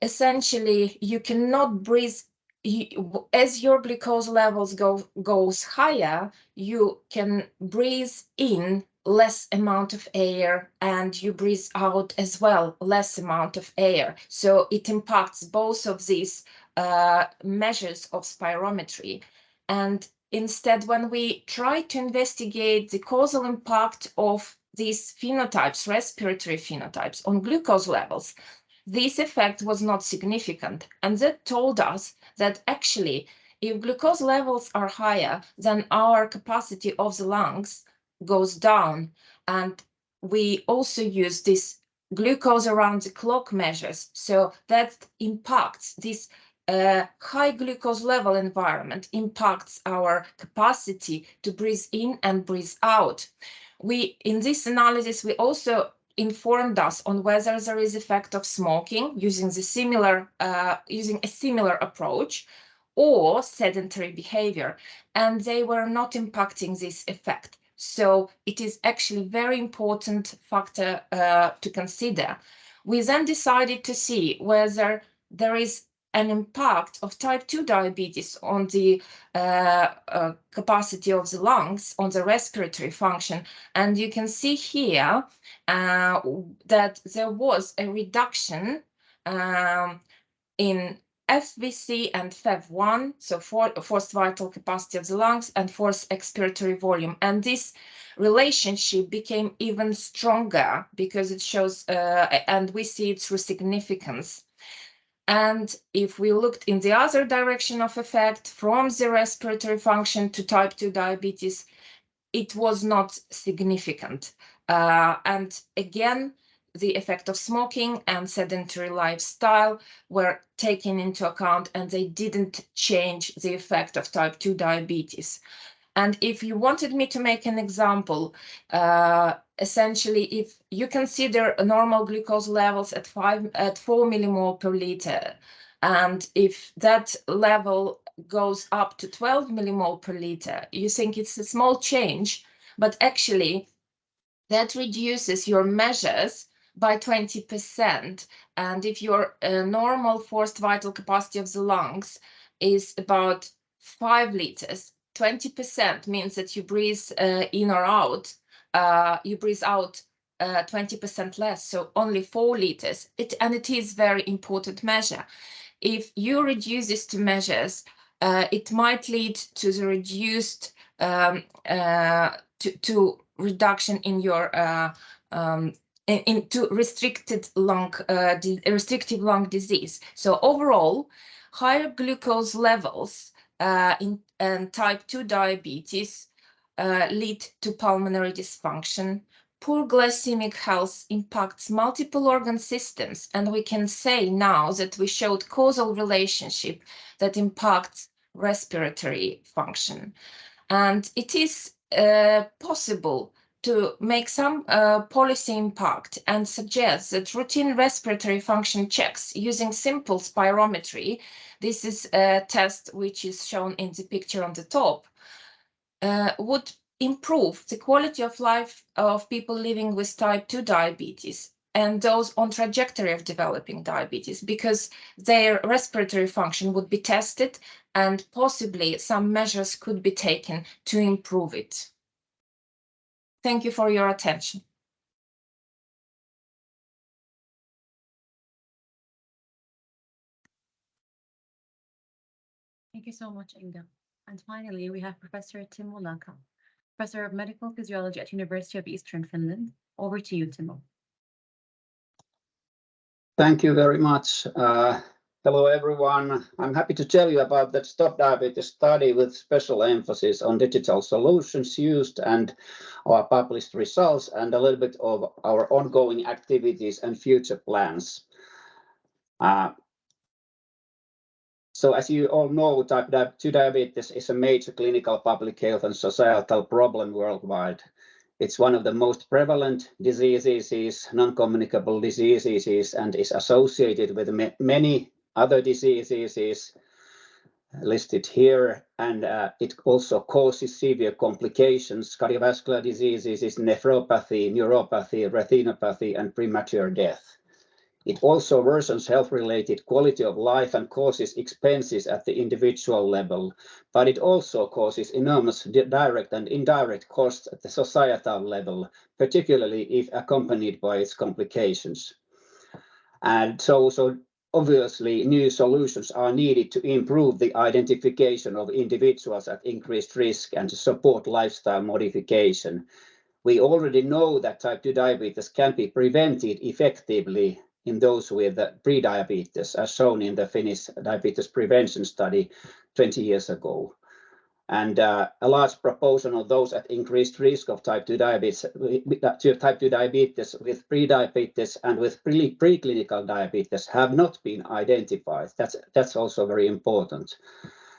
essentially you cannot breathe. As your glucose levels goes higher, you can breathe in less amount of air, and you breathe out as well less amount of air. So it impacts both of these measures of spirometry. And instead, when we try to investigate the causal impact of these phenotypes, respiratory phenotypes, on glucose levels, this effect was not significant, and that told us that actually, if glucose levels are higher, then our capacity of the lungs goes down. And we also use this glucose around the clock measures, so that impacts this high glucose level environment impacts our capacity to breathe in and breathe out. In this analysis, we also informed us on whether there is effect of smoking using a similar approach, or sedentary behavior, and they were not impacting this effect. So it is actually very important factor to consider. We then decided to see whether there is an impact of type 2 diabetes on the capacity of the lungs, on the respiratory function. And you can see here that there was a reduction in FVC and FEV1, so forced vital capacity of the lungs and forced expiratory volume. And this relationship became even stronger because it shows, and we see it through significance. And if we looked in the other direction of effect, from the respiratory function to type 2 diabetes, it was not significant. And again, the effect of smoking and sedentary lifestyle were taken into account, and they didn't change the effect of type 2 diabetes. And if you wanted me to make an example, essentially, if you consider normal glucose levels at 4 millimole per liter, and if that level goes up to 12 millimole per liter, you think it's a small change, but actually that reduces your measures by 20%. And if your normal forced vital capacity of the lungs is about 5 liters, 20% means that you breathe in or out, you breathe out 20% less, so only 4 liters. And it is very important measure. If you reduce this to measures, it might lead to the reduced to reduction in your into restrictive lung disease. So overall, higher glucose levels in type 2 diabetes lead to pulmonary dysfunction. Poor glycemic health impacts multiple organ systems, and we can say now that we showed causal relationship that impacts respiratory function. And it is possible to make some policy impact and suggest that routine respiratory function checks using simple spirometry, this is a test which is shown in the picture on the top, would improve the quality of life of people living with type 2 diabetes and those on trajectory of developing diabetes, because their respiratory function would be tested and possibly some measures could be taken to improve it. Thank you for your attention. Thank you so much, Inga. And finally, we have Professor Timo Lanka, Professor of Medical Physiology at University of Eastern Finland. Over to you, Timo. Thank you very much. Hello, everyone. I'm happy to tell you about the Stop Diabetes study with special emphasis on digital solutions used and our published results, and a little bit of our ongoing activities and future plans. So as you all know, type 2 diabetes is a major clinical, public health and societal problem worldwide. It's one of the most prevalent diseases, non-communicable diseases, and is associated with many other diseases listed here, and it also causes severe complications, cardiovascular diseases, nephropathy, neuropathy, retinopathy, and premature death. It also worsens health-related quality of life and causes expenses at the individual level, but it also causes enormous direct and indirect costs at the societal level, particularly if accompanied by its complications. And so obviously, new solutions are needed to improve the identification of individuals at increased risk and to support lifestyle modification. We already know that type 2 diabetes can be prevented effectively in those with pre-diabetes, as shown in the Finnish diabetes prevention study 20 years ago. And a large proportion of those at increased risk of type 2 diabetes with pre-diabetes and with preclinical diabetes have not been identified. That's also very important.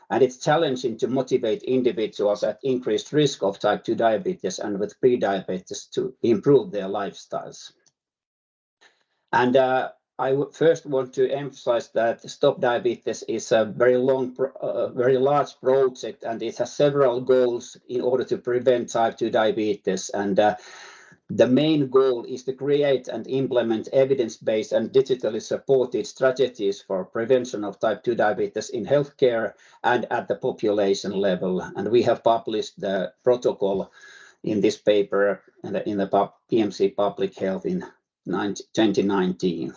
And it's challenging to motivate individuals at increased risk of type 2 diabetes and with pre-diabetes to improve their lifestyles. And I first want to emphasize that Stop Diabetes is a very large project, and it has several goals in order to prevent type 2 diabetes. And the main goal is to create and implement evidence-based and digitally supported strategies for prevention of type 2 diabetes in healthcare and at the population level. And we have published the protocol in this paper in the PMC Public Health in 2019.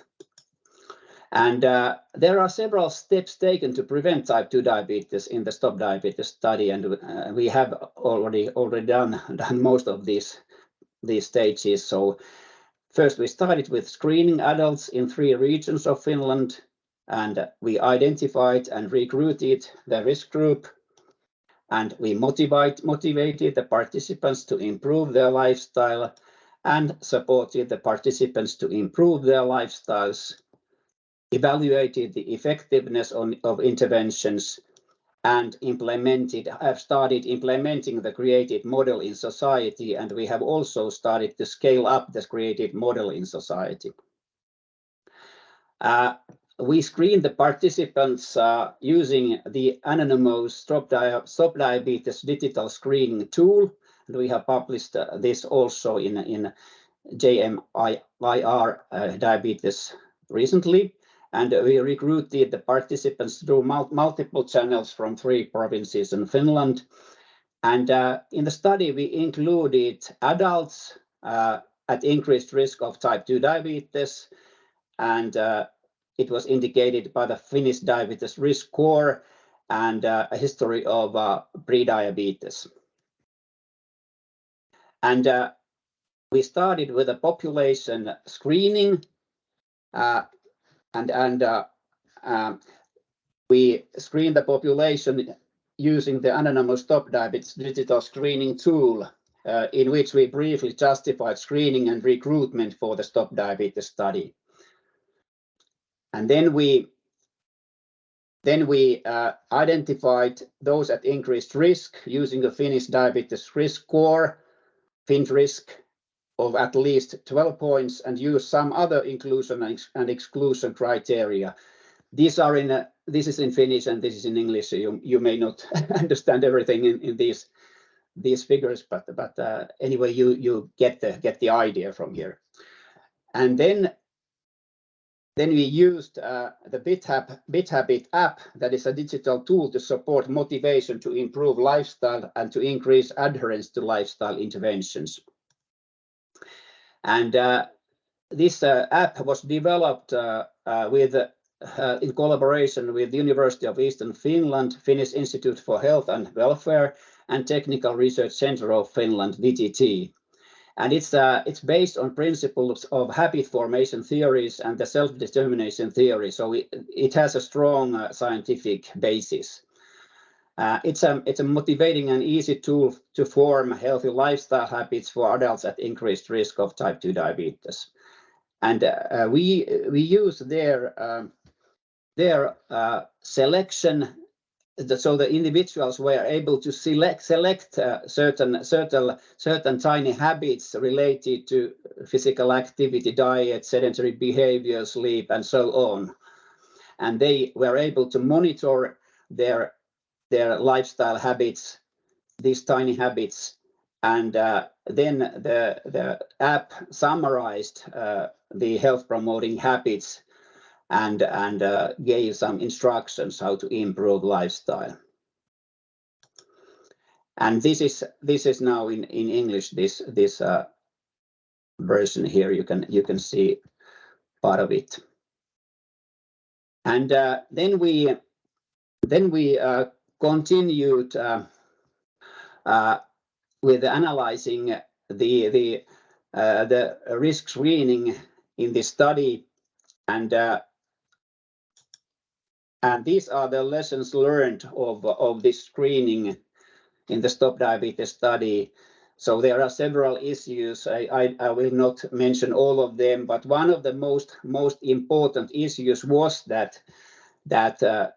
And there are several steps taken to prevent type 2 diabetes in the Stop Diabetes study, and we have already done most of these stages. So first we started with screening adults in 3 regions of Finland, and we identified and recruited the risk group, and we motivated the participants to improve their lifestyle and supported the participants to improve their lifestyles, evaluated the effectiveness of interventions, and have started implementing the created model in society, and we have also started to scale up this created model in society. We screened the participants using the anonymous Stop Diabetes digital screening tool, and we have published this also in JMIR Diabetes recently. And we recruited the participants through multiple channels from 3 provinces in Finland. And in the study, we included adults at increased risk of type 2 diabetes, and it was indicated by the Finnish Diabetes Risk Score and a history of pre-diabetes. And we started with a population screening, and we screened the population using the anonymous Stop Diabetes digital screening tool, in which we briefly justified screening and recruitment for the Stop Diabetes study. And then we identified those at increased risk using the Finnish Diabetes Risk Score, FINRISK, of at least 12 points, and use some other inclusion and exclusion criteria. This is in Finnish and this is in English, so you may not understand everything in these figures, but anyway, you get the idea from here. And then we used the BitHabit app, that is a digital tool to support motivation to improve lifestyle and to increase adherence to lifestyle interventions. And this app was developed in collaboration with the University of Eastern Finland, Finnish Institute for Health and Welfare, and Technical Research Centre of Finland, VTT. And it's based on principles of habit formation theories and the self-determination theory. So it has a strong scientific basis. It's a motivating and easy tool to form healthy lifestyle habits for adults at increased risk of type 2 diabetes. And we use their selection so the individuals were able to select certain tiny habits related to physical activity, diet, sedentary behavior, sleep, and so on. And they were able to monitor their lifestyle habits, these tiny habits, and then the app summarized the health promoting habits and gave some instructions how to improve lifestyle. And this is now in English. This version here, you can see part of it. And then we continued with analyzing the risk screening in this study, and these are the lessons learned of this screening in the Stop Diabetes study. So there are several issues. I will not mention all of them, but one of the most important issues was that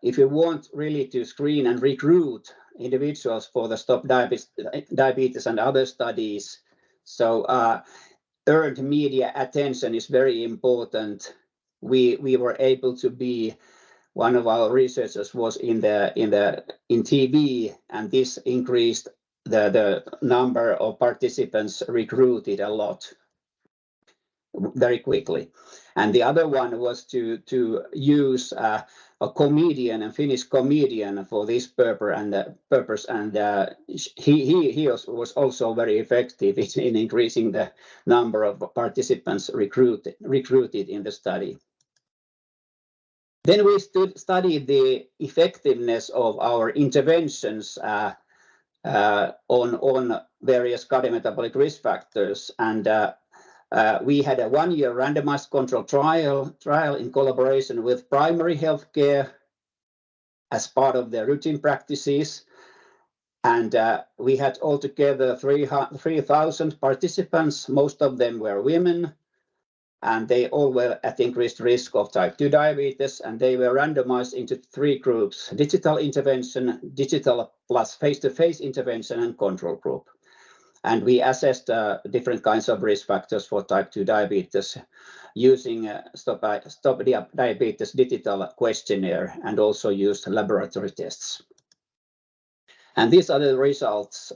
if you want really to screen and recruit individuals for the Stop Diabetes and other studies, so earned media attention is very important. We were able to be, one of our researchers was in TV, and this increased the number of participants recruited a lot, very quickly. And the other one was to use a comedian, a Finnish comedian, for this purpose, and he was also very effective in increasing the number of participants recruited in the study. Then we studied the effectiveness of our interventions on various cardiometabolic risk factors, and we had a 1-year randomized control trial in collaboration with primary healthcare as part of their routine practices, and we had altogether 3,000 participants. Most of them were women, and they all were at increased risk of type 2 diabetes, and they were randomized into 3 groups: digital intervention, digital plus face-to-face intervention, and control group. And we assessed different kinds of risk factors for type 2 diabetes using Stop Diabetes digital questionnaire, and also used laboratory tests. And these are the results.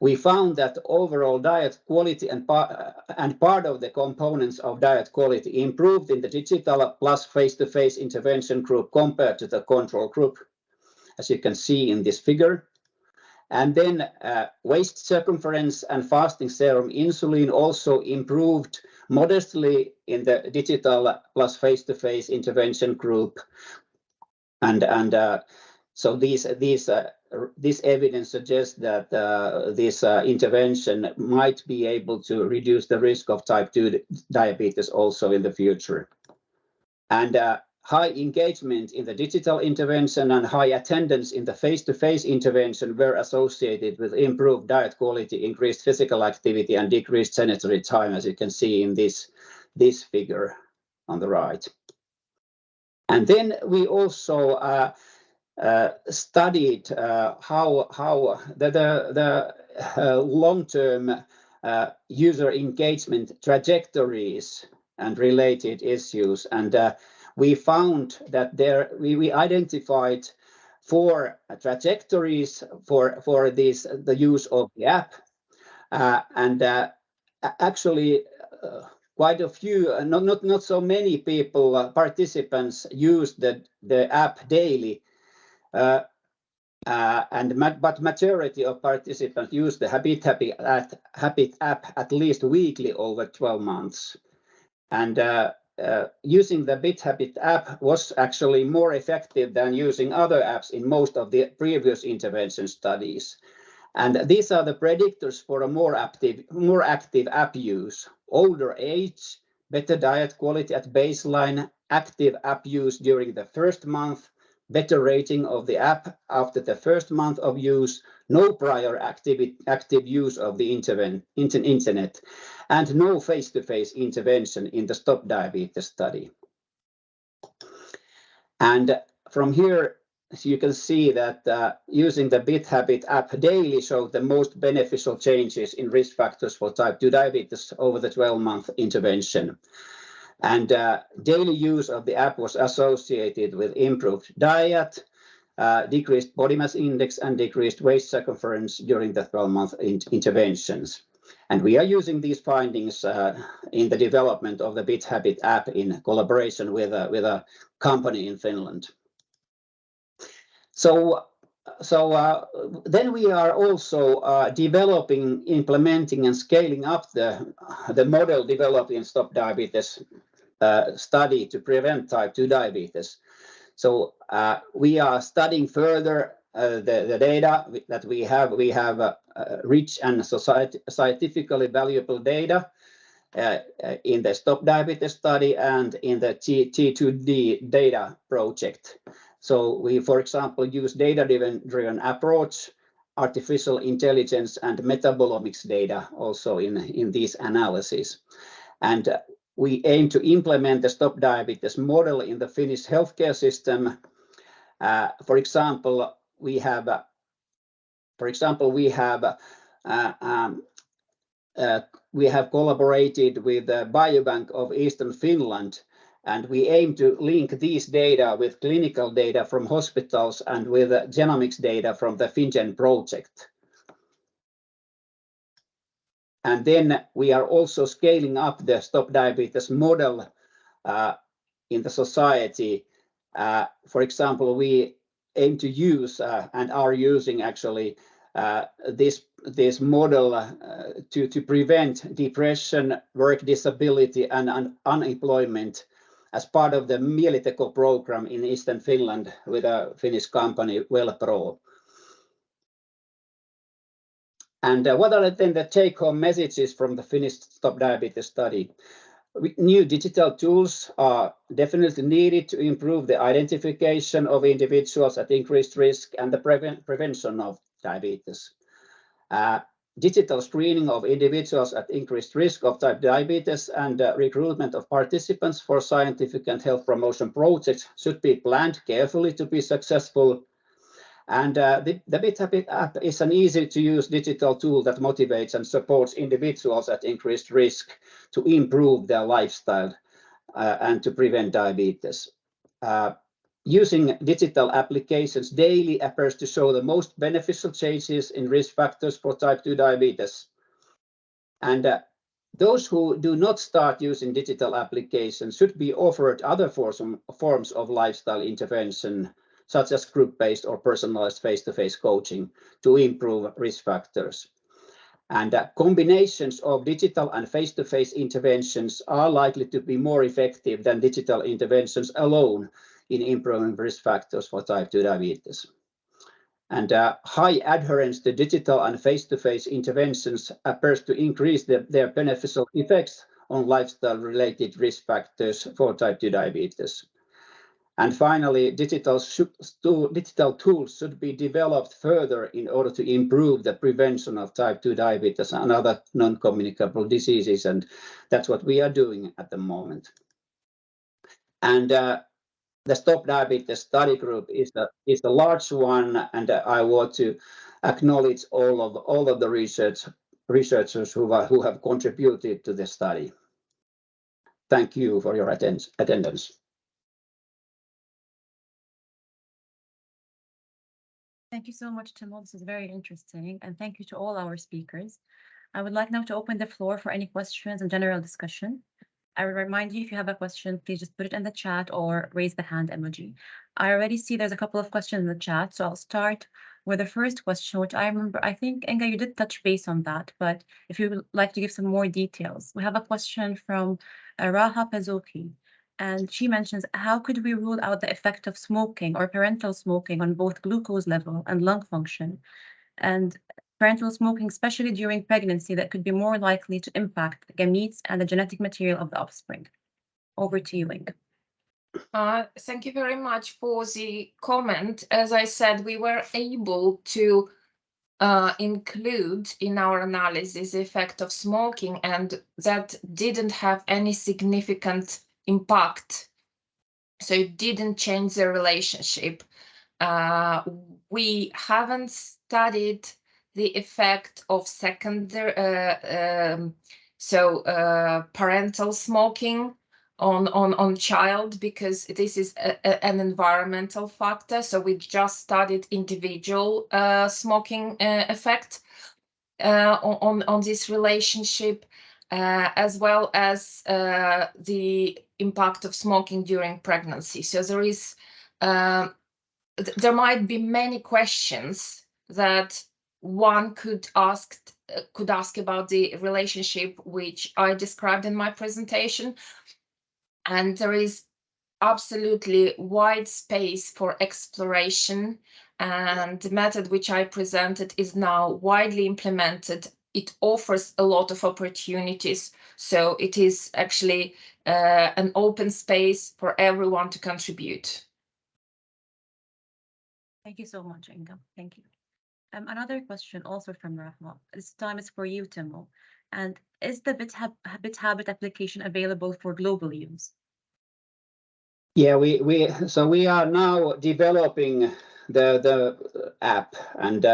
We found that overall diet quality and part of the components of diet quality improved in the digital plus face-to-face intervention group compared to the control group, as you can see in this figure. And then waist circumference and fasting serum insulin also improved modestly in the digital plus face-to-face intervention group. And so this evidence suggests that this intervention might be able to reduce the risk of type 2 diabetes also in the future. And high engagement in the digital intervention and high attendance in the face-to-face intervention were associated with improved diet quality, increased physical activity, and decreased sedentary time, as you can see in this figure on the right. And then we also studied how the long-term user engagement trajectories and related issues, and we found that we identified 4 trajectories for the use of the app, and actually quite a few, not so many participants used the app daily, but majority of participants used the Habit app at least weekly over 12 months. And using the Habit app was actually more effective than using other apps in most of the previous intervention studies. And these are the predictors for a more active app use: older age, better diet quality at baseline, active app use during the first month, better rating of the app after the first month of use, no prior active use of the internet, and no face-to-face intervention in the Stop Diabetes study. And from here, you can see that using the BitHabit app daily showed the most beneficial changes in risk factors for type 2 diabetes over the 12-month intervention. And daily use of the app was associated with improved diet, decreased body mass index, and decreased waist circumference during the 12-month interventions. And we are using these findings in the development of the BitHabit app in collaboration with a company in Finland. So then we are also developing, implementing, and scaling up the model developed in Stop Diabetes study to prevent type 2 diabetes. So we are studying further the data that we have. We have rich and scientifically valuable data in the Stop Diabetes study and in the T2D data project. So we, for example, use data-driven approach, artificial intelligence, and metabolomics data also in these analyses. And we aim to implement the Stop Diabetes model in the Finnish healthcare system. For example, we have collaborated with the Biobank of Eastern Finland, and we aim to link these data with clinical data from hospitals and with genomics data from the FinGen project. And then we are also scaling up the Stop Diabetes model in the society. For example, we aim to use and are using actually this model to prevent depression, work disability, and unemployment as part of the Mieliteko program in Eastern Finland with a Finnish company, WellPro. And what are then the take-home messages from the Finnish Stop Diabetes study? New digital tools are definitely needed to improve the identification of individuals at increased risk and the prevention of diabetes. Digital screening of individuals at increased risk of type diabetes and recruitment of participants for scientific and health promotion projects should be planned carefully to be successful. And the BitHabit app is an easy-to-use digital tool that motivates and supports individuals at increased risk to improve their lifestyle and to prevent diabetes. Using digital applications daily appears to show the most beneficial changes in risk factors for type 2 diabetes. And those who do not start using digital applications should be offered other forms of lifestyle intervention, such as group-based or personalized face-to-face coaching to improve risk factors. And combinations of digital and face-to-face interventions are likely to be more effective than digital interventions alone in improving risk factors for type 2 diabetes. And high adherence to digital and face-to-face interventions appears to increase their beneficial effects on lifestyle-related risk factors for type 2 diabetes. And finally, digital tools should be developed further in order to improve the prevention of type 2 diabetes and other non-communicable diseases, and that's what we are doing at the moment. And the Stop Diabetes study group is a large one, and I want to acknowledge all of the researchers who have contributed to the study. Thank you for your attendance. Thank you so much, Timo. This is very interesting, and thank you to all our speakers. I would like now to open the floor for any questions and general discussion. I will remind you, if you have a question, please just put it in the chat or raise the hand emoji. I already see there's a couple of questions in the chat, so I'll start with the first question, which I remember, I think, Inga, you did touch base on that, but if you would like to give some more details. We have a question from Raha Pazuki, and she mentions, how could we rule out the effect of smoking or parental smoking on both glucose level and lung function? And parental smoking, especially during pregnancy, that could be more likely to impact the gametes and the genetic material of the offspring. Over to you, Inga. Thank you very much for the comment. As I said, we were able to include in our analysis the effect of smoking, and that didn't have any significant impact. So it didn't change the relationship We haven't studied the effect of parental smoking on child, because this is an environmental factor. So we just studied individual smoking effect on this relationship, as well as the impact of smoking during pregnancy. So there might be many questions that one could ask about the relationship which I described in my presentation, and there is absolutely wide space for exploration, and the method which I presented is now widely implemented. It offers a lot of opportunities, so it is actually an open space for everyone to contribute. Thank you so much, Inga. Thank you. Another question also from Rahma. This time is for you, Timo. And is the BitHabit application available for global use? Yeah, we are now developing the app, and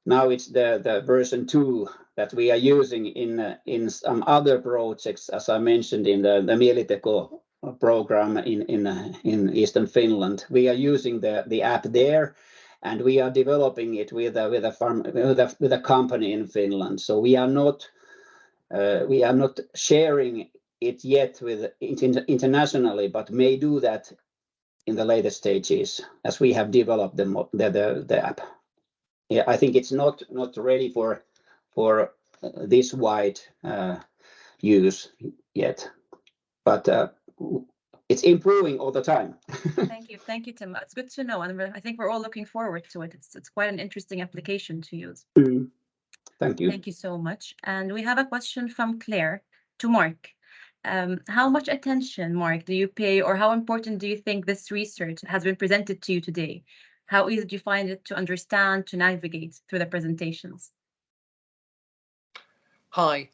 now it's the version 2 that we are using in some other projects, as I mentioned in the Mieliteko program in Eastern Finland. We are using the app there, and we are developing it with a company in Finland. So we are not sharing it yet with internationally, but may do that in the later stages as we have developed the app. Yeah, I think it's not ready for this wide use yet, but it's improving all the time. Thank you, Tim. It's good to know, and I think we're all looking forward to it. It's quite an interesting application to use. Thank you. Thank you so much. And we have a question from Claire to Mark. How much attention, Mark, do you pay, or how important do you think this research has been presented to you today? How easy do you find it to understand, to navigate through the presentations? Hi.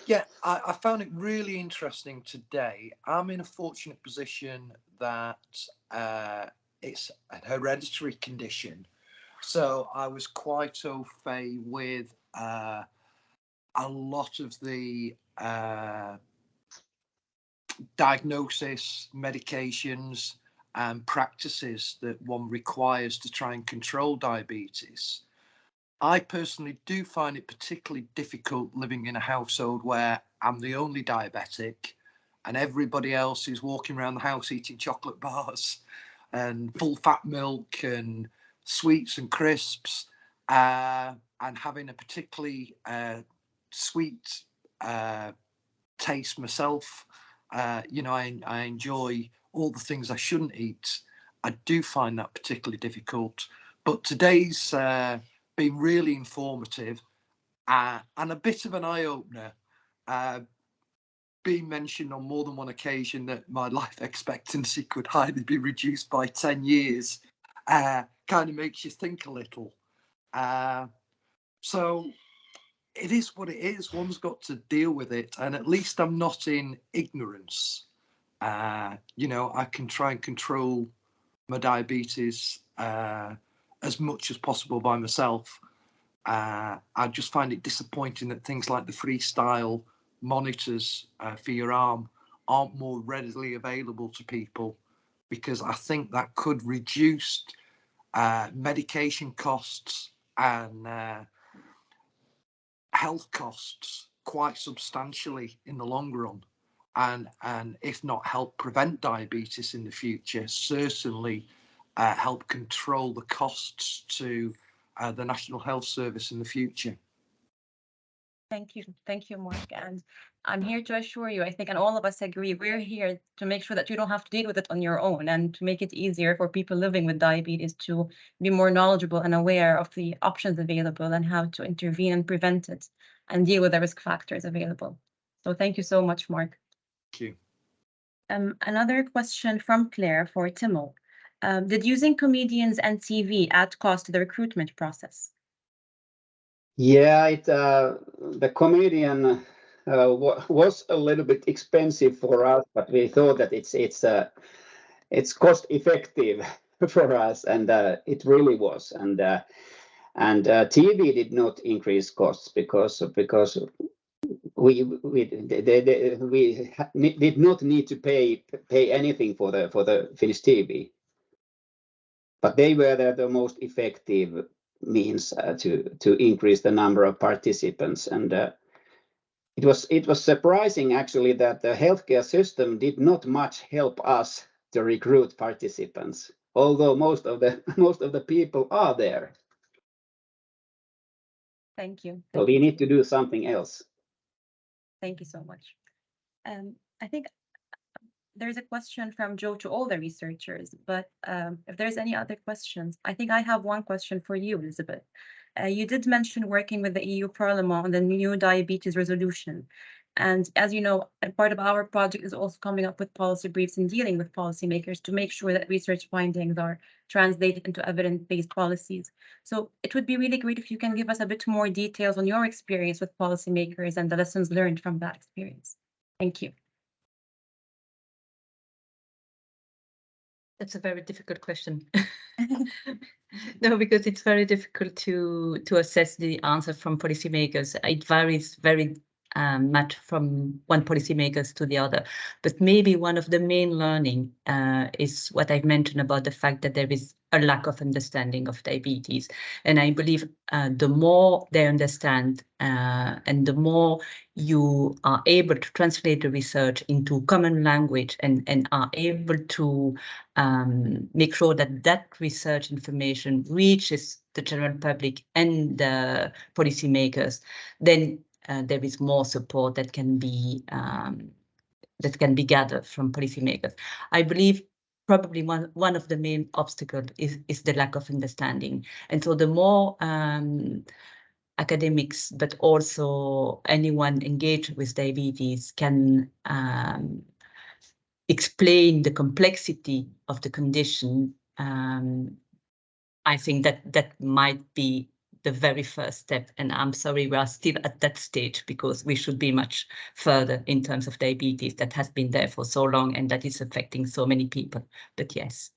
Yeah, I found it really interesting today. I'm in a fortunate position that it's a hereditary condition. So I was quite au fait with a lot of the diagnosis, medications, and practices that one requires to try and control diabetes. I personally do find it particularly difficult living in a household where I'm the only diabetic and everybody else is walking around the house eating chocolate bars and full fat milk and sweets and crisps, and having a particularly sweet taste myself. I enjoy all the things I shouldn't eat. I do find that particularly difficult. But today's been really informative and a bit of an eye-opener. Being mentioned on more than one occasion that my life expectancy could highly be reduced by 10 years kind of makes you think a little. So it is what it is. One's got to deal with it, and at least I'm not in ignorance. I can try and control my diabetes as much as possible by myself. I just find it disappointing that things like the freestyle monitors for your arm aren't more readily available to people, because I think that could reduce medication costs and health costs quite substantially in the long run, and if not help prevent diabetes in the future, certainly help control the costs to the National Health Service in the future. Thank you, Mark. And I'm here to assure you, I think, and all of us agree, we're here to make sure that you don't have to deal with it on your own, and to make it easier for people living with diabetes to be more knowledgeable and aware of the options available and how to intervene and prevent it and deal with the risk factors available. So thank you so much, Mark. Thank you. Another question from Claire for Timo. Did using comedians and TV add cost to the recruitment process? Yeah, the comedian was a little bit expensive for us, but we thought that it's cost effective for us, and it really was. And TV did not increase costs because we did not need to pay anything for the Finnish TV, but they were the most effective means to increase the number of participants. And it was surprising actually that the healthcare system did not much help us to recruit participants, although most of the people are there. Thank you. So we need to do something else. Thank you so much. I think there's a question from Joe to all the researchers, but if there's any other questions, I think I have one question for you, Elizabeth. You did mention working with the EU Parliament on the new diabetes resolution. And as you know, a part of our project is also coming up with policy briefs and dealing with policymakers to make sure that research findings are translated into evidence-based policies. So it would be really great if you can give us a bit more details on your experience with policymakers and the lessons learned from that experience. Thank you. That's a very difficult question. No, because it's very difficult to assess the answer from policymakers. It varies very much from one policymakers to the other. But maybe one of the main learning is what I've mentioned about the fact that there is a lack of understanding of diabetes. And I believe the more they understand and the more you are able to translate the research into common language and are able to make sure that that research information reaches the general public and the policymakers, then there is more support that can be gathered from policymakers. I believe probably one of the main obstacles is the lack of understanding. And so the more academics, but also anyone engaged with diabetes can explain the complexity of the condition, I think that might be the very first step. And I'm sorry, we are still at that stage because we should be much further in terms of diabetes that has been there for so long and that is affecting so many people. But yes,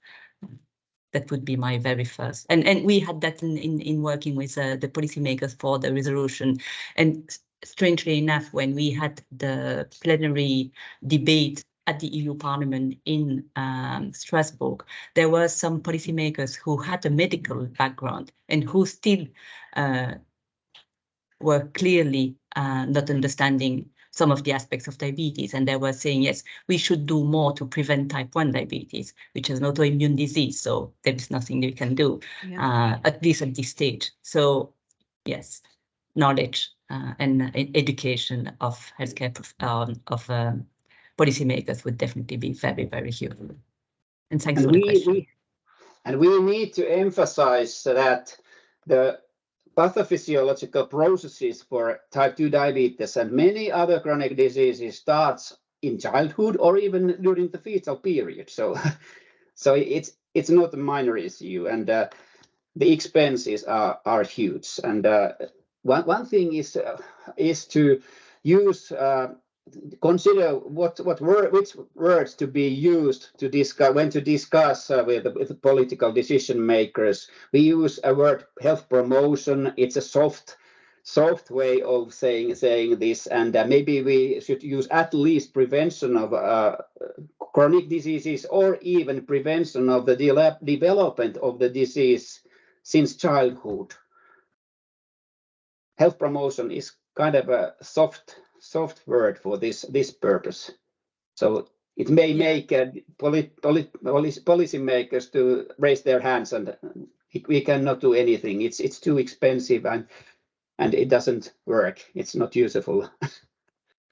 that would be my very first. And we had that in working with the policymakers for the resolution. And strangely enough, when we had the plenary debate at the EU Parliament in Strasbourg, there were some policymakers who had a medical background and who still were clearly not understanding some of the aspects of diabetes. And they were saying, yes, we should do more to prevent type 1 diabetes, which is an autoimmune disease. So there is nothing we can do, at least at this stage. So yes, knowledge and education of healthcare policymakers would definitely be very, very useful. And thanks for the question. We need to emphasize that the pathophysiological processes for type 2 diabetes and many other chronic diseases starts in childhood or even during the fetal period. So it's not a minor issue, and the expenses are huge. And one thing is to use consider which words to be used to discuss when to discuss with political decision makers. We use a word health promotion. It's a soft way of saying this, and maybe we should use at least prevention of chronic diseases or even prevention of the development of the disease since childhood. Health promotion is kind of a soft word for this purpose. So it may make policymakers to raise their hands, and we cannot do anything. It's too expensive and it doesn't work. It's not useful.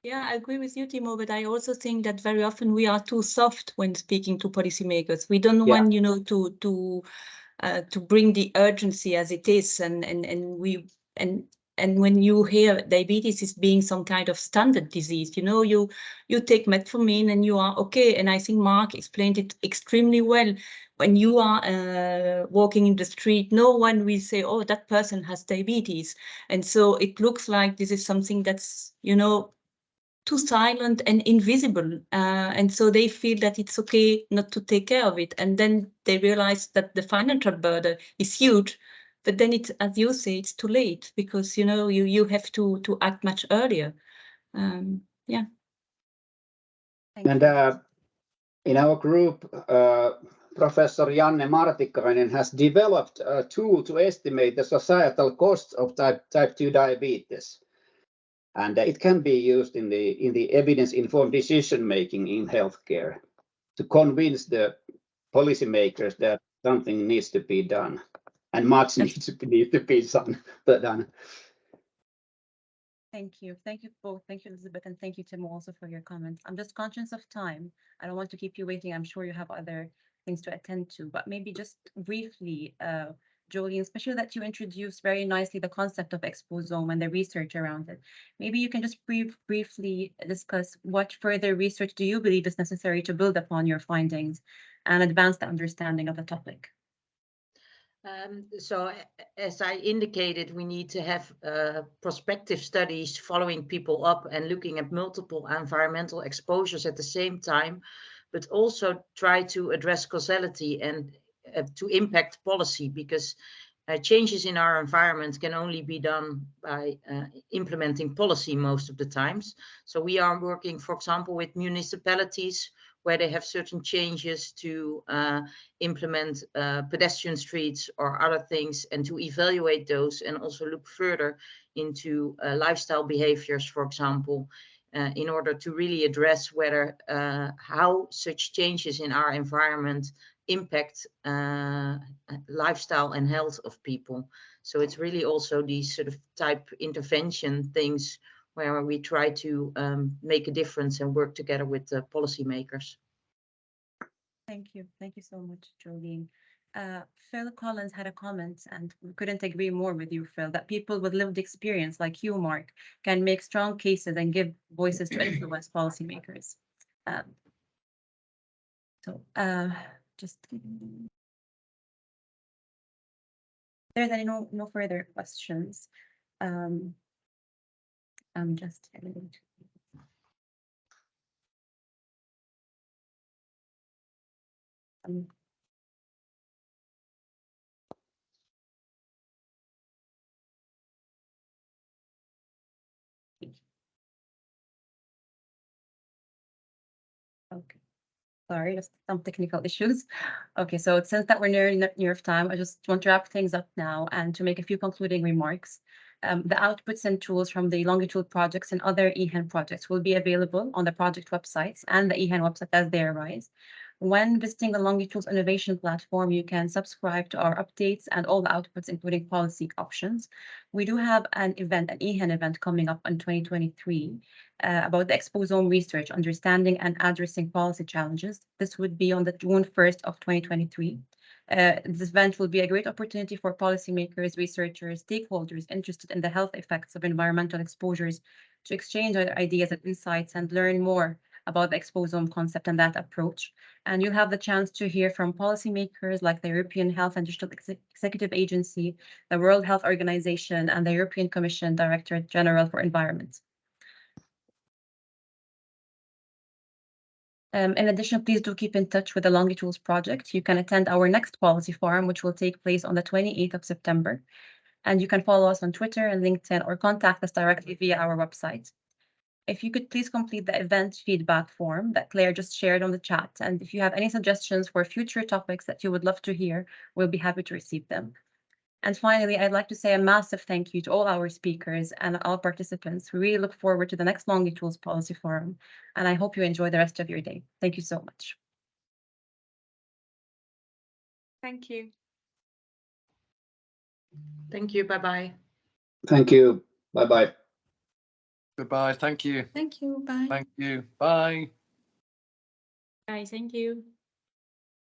Yeah, I agree with you, Timo, but I also think that very often we are too soft when speaking to policymakers. We don't want, to bring the urgency as it is, and when you hear diabetes is being some kind of standard disease, you take metformin and you are okay. And I think Mark explained it extremely well. When you are walking in the street, no one will say, oh, that person has diabetes. And so it looks like this is something that's, too silent and invisible. And so they feel that it's okay not to take care of it. And then they realize that the financial burden is huge. But then it's, as you say, it's too late because, you know, you have to act much earlier. Yeah. And in our group, Professor Janne Martikainen has developed a tool to estimate the societal costs of type 2 diabetes. And it can be used in the evidence-informed decision-making in healthcare to convince the policymakers that something needs to be done, and much needs to be done. Thank you both. Thank you, Elizabeth, and thank you, Tim, also for your comments. I'm just conscious of time. I don't want to keep you waiting. I'm sure you have other things to attend to, but maybe just briefly, Jolene, especially that you introduced very nicely the concept of Exposome and the research around it. Maybe you can just briefly discuss what further research do you believe is necessary to build upon your findings and advance the understanding of the topic. So as I indicated, we need to have prospective studies following people up and looking at multiple environmental exposures at the same time, but also try to address causality and to impact policy, because changes in our environment can only be done by implementing policy most of the times. So we are working, for example, with municipalities where they have certain changes to implement pedestrian streets or other things, and to evaluate those and also look further into lifestyle behaviors, for example, in order to really address whether how such changes in our environment impact lifestyle and health of people. So it's really also these sort of type intervention things where we try to make a difference and work together with the policymakers. Thank you so much, Jolene. Phil Collins had a comment, and we couldn't agree more with you, Phil, that people with lived experience like you, Mark, can make strong cases and give voices to influence policymakers. Just if there's any no further questions, I'm just editing. Okay. Sorry, just some technical issues. Okay, so since that we're near time, I just want to wrap things up now and to make a few concluding remarks. The outputs and tools from the LongITools projects and other EHAN projects will be available on the project websites and the EHAN website as they arise. When visiting the LongITools Innovation Platform, you can subscribe to our updates and all the outputs, including policy options. We do have an event, an EHAN event coming up in 2023 about the Exposome research, understanding and addressing policy challenges. This would be on the June 1st of 2023. This event will be a great opportunity for policymakers, researchers, stakeholders interested in the health effects of environmental exposures to exchange their ideas and insights and learn more about the Exposome concept and that approach. And you'll have the chance to hear from policymakers like the European Health and Digital Executive Agency, the World Health Organization, and the European Commission Director General for Environment. In addition, please do keep in touch with the LongITools project. You can attend our next policy forum, which will take place on the 28th of September. And you can follow us on Twitter and LinkedIn or contact us directly via our website. If you could please complete the event feedback form that Claire just shared on the chat. And if you have any suggestions for future topics that you would love to hear, we'll be happy to receive them. And finally, I'd like to say a massive thank you to all our speakers and all participants. We really look forward to the next LongITools Policy Forum, and I hope you enjoy the rest of your day. Thank you so much. Thank you. Thank you. Bye-bye. Thank you. Bye-bye. Goodbye. Thank you. Thank you. Bye. Thank you. Bye. Bye. Thank you.